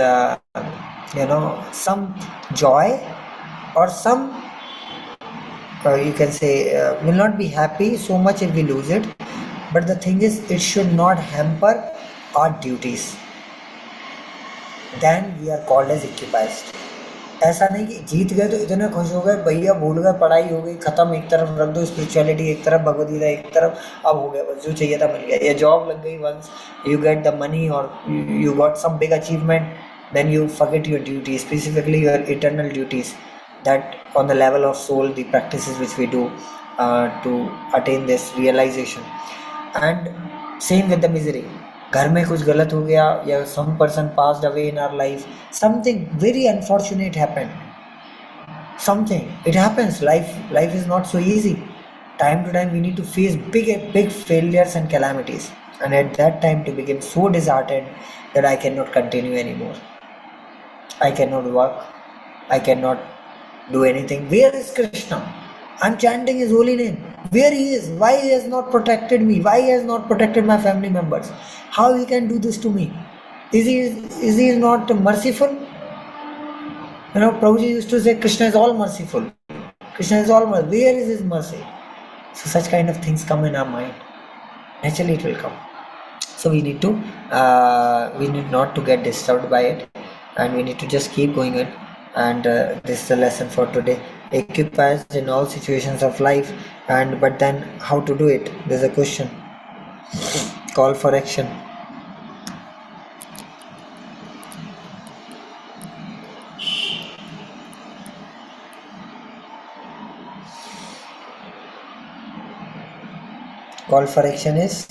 some joy or some, you can say, will not be happy so much if we lose it. But the thing is, it should not hamper our duties. Then we are called as occupied. ऐसा नहीं कि जीत गए तो इतने खुश हो गए, भैया भूल गए, पढ़ाई हो गई, खत्म, एक तरफ रख दो, स्पिरिचुअलिटी एक तरफ, भगवद गीता एक तरफ, अब हो गया, बस जो चाहिए था मिल गया. या जॉब लग गई, once you get the money और you got some big achievement, then you forget your duties, specifically your eternal duties. that on the level of soul, the practices which we do to attain this realization. And same with the misery. घर में कुछ गलत हो गया या some person passed away in our life, something very unfortunate happened, something it happens. Life is not so easy. Time to time we need to face big failures and calamities, and at that time to become so disheartened that I cannot continue anymore. I cannot work, I cannot do anything. Where is Krishna? I'm chanting his holy name. Where he is? Why he has not protected me? Why he has not protected my family members? How he can do this to me? Is he not merciful? Prabhuji used to say Krishna is all merciful. Krishna is all merciful. Where is his mercy? So such kind of things come in our mind. Naturally it will come. So we need not to get disturbed by it, and we need to just keep going on. And this is the lesson for today. Occupied in all situations of life, but then how to do it? There's a question. Call for action. Call for action is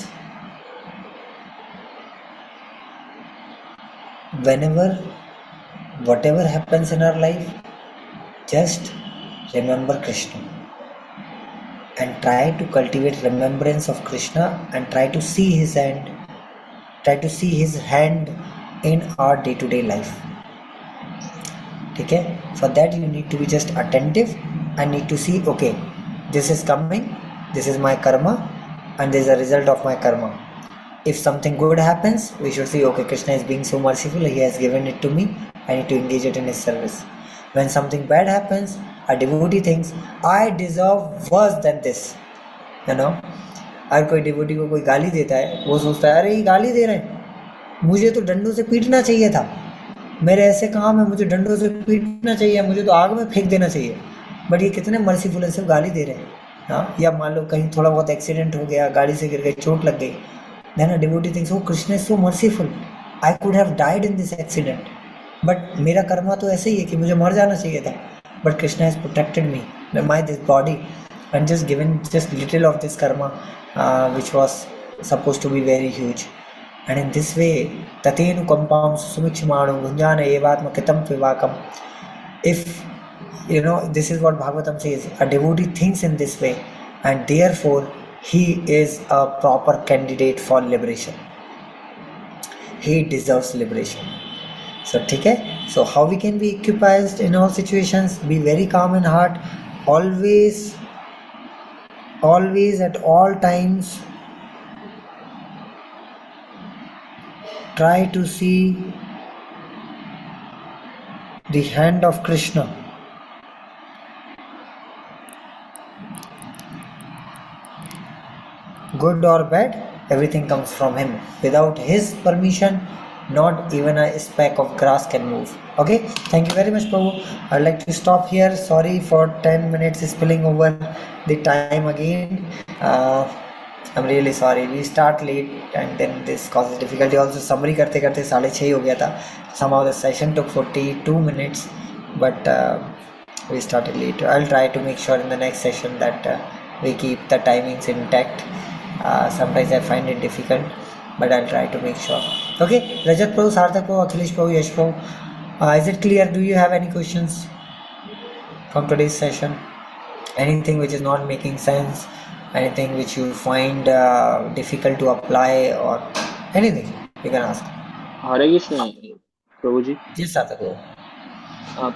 whatever happens in our life, just remember Krishna and try to cultivate remembrance of Krishna and try to see his hand in our day-to-day life. Okay? For that you need to be just attentive and need to see, okay, this is coming, this is my karma, and this is a result of my karma. If something good happens, we should see, okay, Krishna is being so merciful, he has given it to me, I need to engage it in his service. When something bad happens, a devotee thinks, I deserve worse than this. अगर कोई devotee को कोई गाली देता है, वो सोचता है, अरे ये गाली दे रहे हैं, मुझे तो डंडों से पीटना चाहिए था, मेरे ऐसे काम है, मुझे डंडों से पीटना चाहिए, मुझे तो आग में फेंक देना चाहिए, बट ये कितने मर्सीफुल है, सिर्फ गाली दे रहे हैं. हाँ, या मान लो कहीं थोड़ा बहुत एक्सीडेंट हो गया, गाड़ी से गिर गई, चोट लग गई, then a devotee thinks, oh, Krishna is so merciful, I could have died in this accident, but मेरा कर्मा तो ऐसे ही है कि मुझे मर जाना चाहिए था, but Krishna has protected me, this body, and just given just little of this karma, which was supposed to be very huge. And in this way, tatenu kampam sumichmanu gunjana evatma kitam vivakam. If this is what Bhagavatam says, a devotee thinks in this way, and therefore he is a proper candidate for liberation. He deserves liberation. So, okay? So how we can be occupied in all situations? Be very calm in heart. Always at all times, try to see the hand of Krishna. Good or bad, everything comes from him. Without his permission, not even a speck of grass can move. Okay, thank you very much, Prabhu. I'd like to stop here. Sorry for 10 minutes spilling over the time again. I'm really sorry. We start late and then this causes difficulty. Also, summary करते करते 6:30 हो गया था. Somehow the session took 42 minutes, but we started late. I'll try to make sure in the next session that we keep the timings intact. Sometimes I find it difficult, but I'll try to make sure. Okay, Rajat Prabhu, Sarthak Prabhu, Akhilesh Prabhu, Yash Prabhu, is it clear? Do you have any questions from today's session? Anything which is not making sense? Anything which you find difficult to apply, or anything you can ask? Hare Krishna, Prabhuji. Yes, Sarthak Prabhu.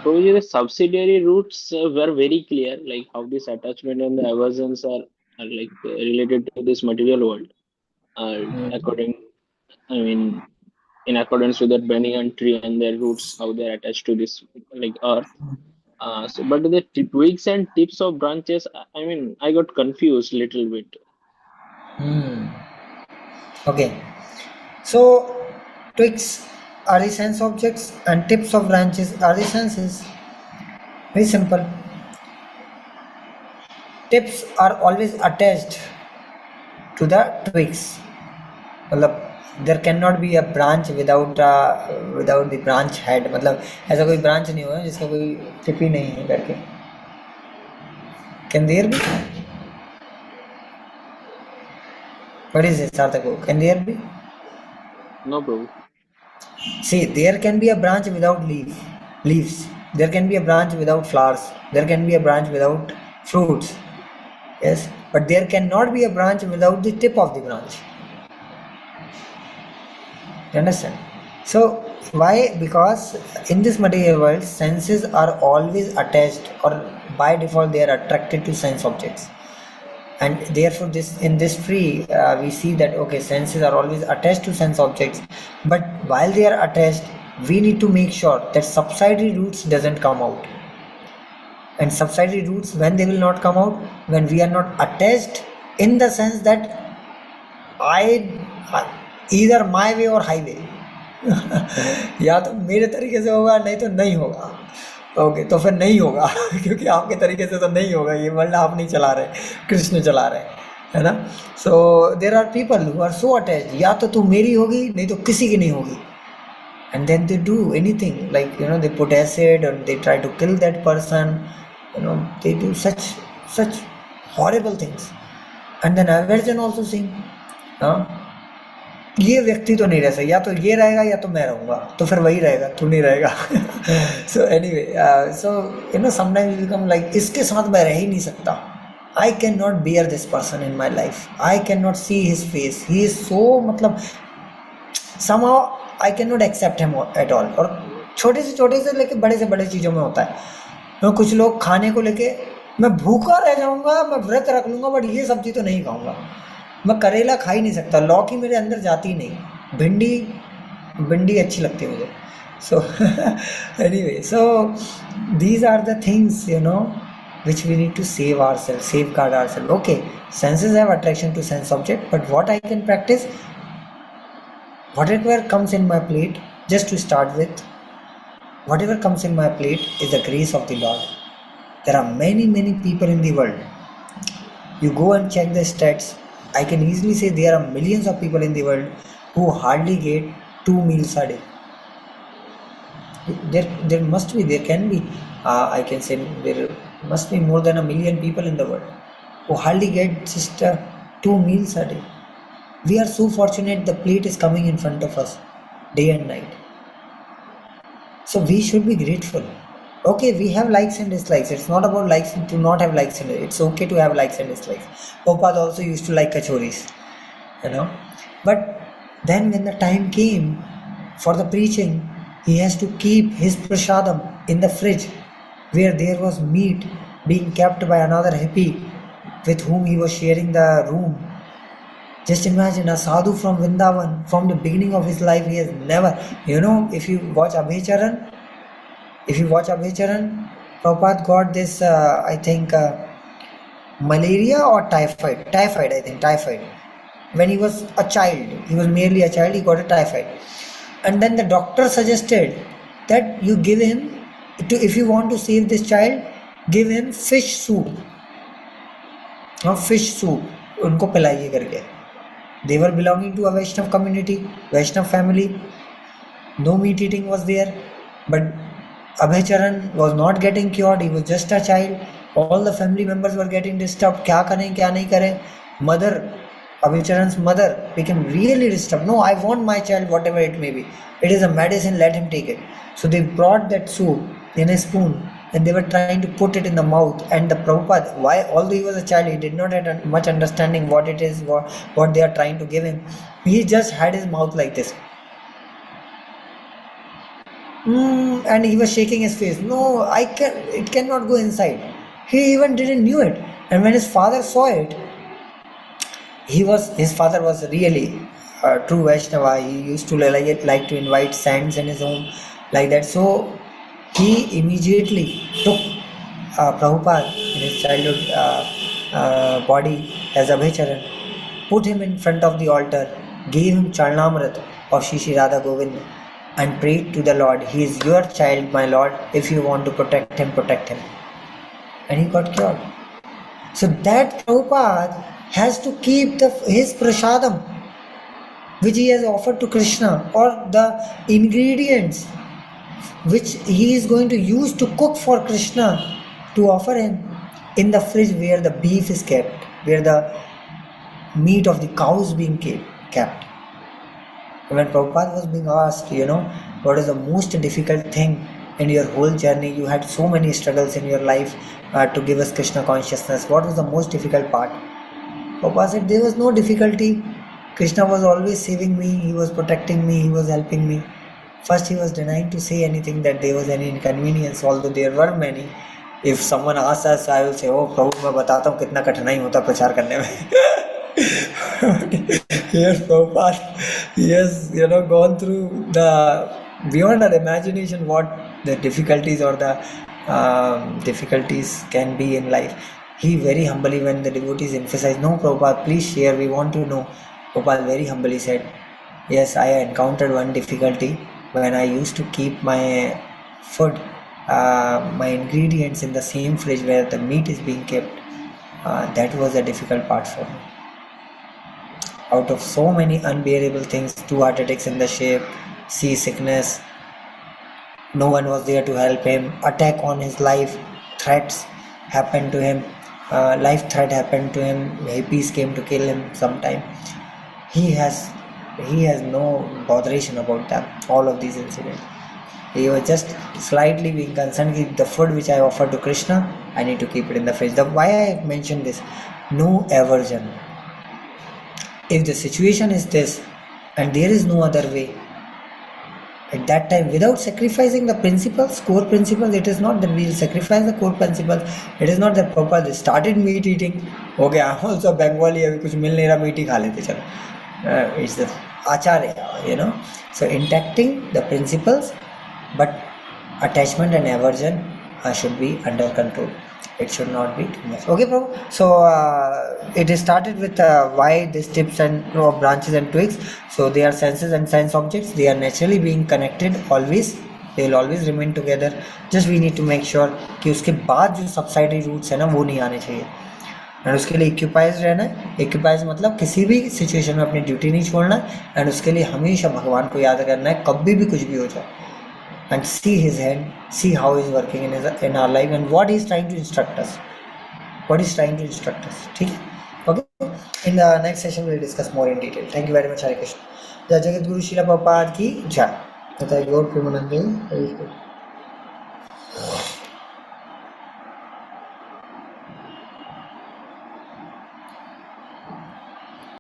Prabhuji, the subsidiary roots were very clear, like how this attachment and the aversions are like related to this material world. In accordance with that banyan tree and their roots, how they're attached to this like earth. But the twigs and tips of branches, I got confused little bit. Okay, so twigs are the sense objects and tips of branches are the senses. Very simple. Tips are always attached to the twigs. मतलब there cannot be a branch without the branch head. मतलब ऐसा कोई branch नहीं होगा जिसका कोई tip ही नहीं है करके. Can there be? What is it, Sarthak? Can there be? No, Prabhu. See, there can be a branch without leaves. There can be a branch without flowers. There can be a branch without fruits. Yes, but there cannot be a branch without the tip of the branch. You understand? So why? Because in this material world, senses are always attached, or by default they are attracted to sense objects, and therefore this in this tree we see that okay, senses are always attached to sense objects, but while they are attached, we need to make sure that subsidiary roots doesn't come out. And subsidiary roots, when they will not come out, when we are not attached in the sense that either my way or highway. या तो मेरे तरीके से होगा नहीं तो नहीं होगा. ओके तो फिर नहीं होगा क्योंकि आपके तरीके से तो नहीं होगा. ये वर्ल्ड आप नहीं चला रहे, कृष्ण चला रहे, है ना. So there are people who are so attached, या तो तू मेरी होगी नहीं तो किसी की नहीं होगी. And then they do anything, like they put acid or they try to kill that person. They do such horrible things. And then aversion also sing. ये व्यक्ति तो नहीं रह सकता, या तो ये रहेगा या तो मैं रहूँगा, तो फिर वही रहेगा, तू नहीं रहेगा. सो anyway, so sometimes become like इसके साथ मैं रह ही नहीं सकता. I cannot bear this person in my life. I cannot see his face. He is so मतलब somehow I cannot accept him at all. और छोटे से लेके बड़े चीज़ों में होता है. कुछ लोग खाने को लेके मैं भूखा रह जाऊँगा, मैं व्रत रख लूँगा, बट ये सब्जी तो नहीं खाऊँगा. मैं करेला खा ही नहीं सकता, लौकी मेरे अंदर जाती ही नहीं, भिंडी अच्छी लगती है मुझे. So anyway, so these are the things which we need to safeguard ourselves. Okay, senses have attraction to sense object, but what I can practice, whatever comes in my plate, just to start with, whatever comes in my plate is the grace of the Lord. There are many people in the world. You go and check the stats. I can easily say there are millions of people in the world who hardly get 2 meals a day. There can be, I can say there must be more than 1 million people in the world who hardly get just 2 meals a day. We are so fortunate the plate is coming in front of us day and night. So we should be grateful. Okay, we have likes and dislikes. It's not about likes to not have likes and it's okay to have likes and dislikes. Prabhupada also used to like kachoris, But then when the time came for the preaching, he has to keep his prasadam in the fridge where there was meat being kept by another hippie with whom he was sharing the room. Just imagine a sadhu from Vrindavan, from the beginning of his life, he has never, if you watch Abhay Charan, Prabhupada got this, I think, malaria or typhoid. Typhoid. When he was a child, he was merely a child, he got a typhoid. And then the doctor suggested that you give him, if you want to save this child, give him fish soup. Fish soup. उनको पिलाइए करके. They were belonging to a Vaishnav community, Vaishnav family. No meat eating was there. But Abhay Charan was not getting cured. He was just a child. All the family members were getting disturbed. क्या करें, क्या नहीं करें. Mother, Abhay Charan's mother became really disturbed. No, I want my child, whatever it may be. It is a medicine, let him take it. So they brought that soup in a spoon and they were trying to put it in the mouth. And the Prabhupada, although he was a child, he did not have much understanding what it is, what they are trying to give him. He just had his mouth like this. And he was shaking his face. No, it cannot go inside. He even didn't knew it. And when his father saw it, his father was really a true Vaishnava. He used to like to invite saints in his home like that. So he immediately took Prabhupada in his childhood body as Abhay Charan, put him in front of the altar, gave him Charnamrit of Shri Radha Govind and prayed to the Lord, he is your child, my Lord. If you want to protect him, protect him. And he got cured. So that Prabhupada has to keep his prasadam which he has offered to Krishna, or the ingredients which he is going to use to cook for Krishna to offer him in the fridge where the beef is kept, where the meat of the cows being kept. When Prabhupada was being asked, what is the most difficult thing in your whole journey? You had so many struggles in your life to give us Krishna consciousness. What was the most difficult part? Prabhupada said, there was no difficulty. Krishna was always saving me, he was protecting me, he was helping me. First, he was denying to say anything that there was any inconvenience, although there were many. If someone asks us, I will say, oh Prabhu, मैं बताता हूँ कितना कठिनाई होता प्रचार करने में. Here Prabhupada, he has gone through the beyond our imagination what the difficulties or the difficulties can be in life. He very humbly, when the devotees emphasized, no Prabhupada, please share, we want to know. Prabhupada very humbly said, yes, I encountered one difficulty when I used to keep my food, my ingredients in the same fridge where the meat is being kept. That was a difficult part for me. Out of so many unbearable things, 2 heart attacks in the ship, sea sickness, no one was there to help him, attack on his life, threats happened to him, life threat happened to him, hippies came to kill him sometime. He has no botheration about them, all of these incidents. He was just slightly being concerned with the food which I offer to Krishna, I need to keep it in the fridge. Why I mentioned this, no aversion. If the situation is this and there is no other way, at that time, without sacrificing the principles, core principles, it is not that we will sacrifice the core principles. It is not that Prabhupada started meat eating. Okay, I'm also Bengali, अभी कुछ मिल नहीं रहा meet ही खा लेते चलो. It's the acharya, So intacting the principles, but attachment and aversion should be under control. It should not be too much. Okay, Prabhu. So it is started with why these tips and branches and twigs. So they are senses and sense objects. They are naturally being connected always. They will always remain together. Just we need to make sure कि उसके बाद जो subsidiary roots है ना वो नहीं आने चाहिए. एंड उसके लिए एक्यूपाइज रहना है. एक्यूपाइज मतलब किसी भी सिचुएशन में अपनी ड्यूटी नहीं छोड़ना. एंड उसके लिए हमेशा भगवान को याद करना है कभी भी कुछ भी हो जाए. And see his hand, see how he is working in our life and what he is trying to instruct us. ठीक है? Okay? In the next session we will discuss more in detail. Thank you very much. Hare Krishna. जय जगत गुरु श्रील प्रभुपाद की जय. तथा गौर प्रेमानंद.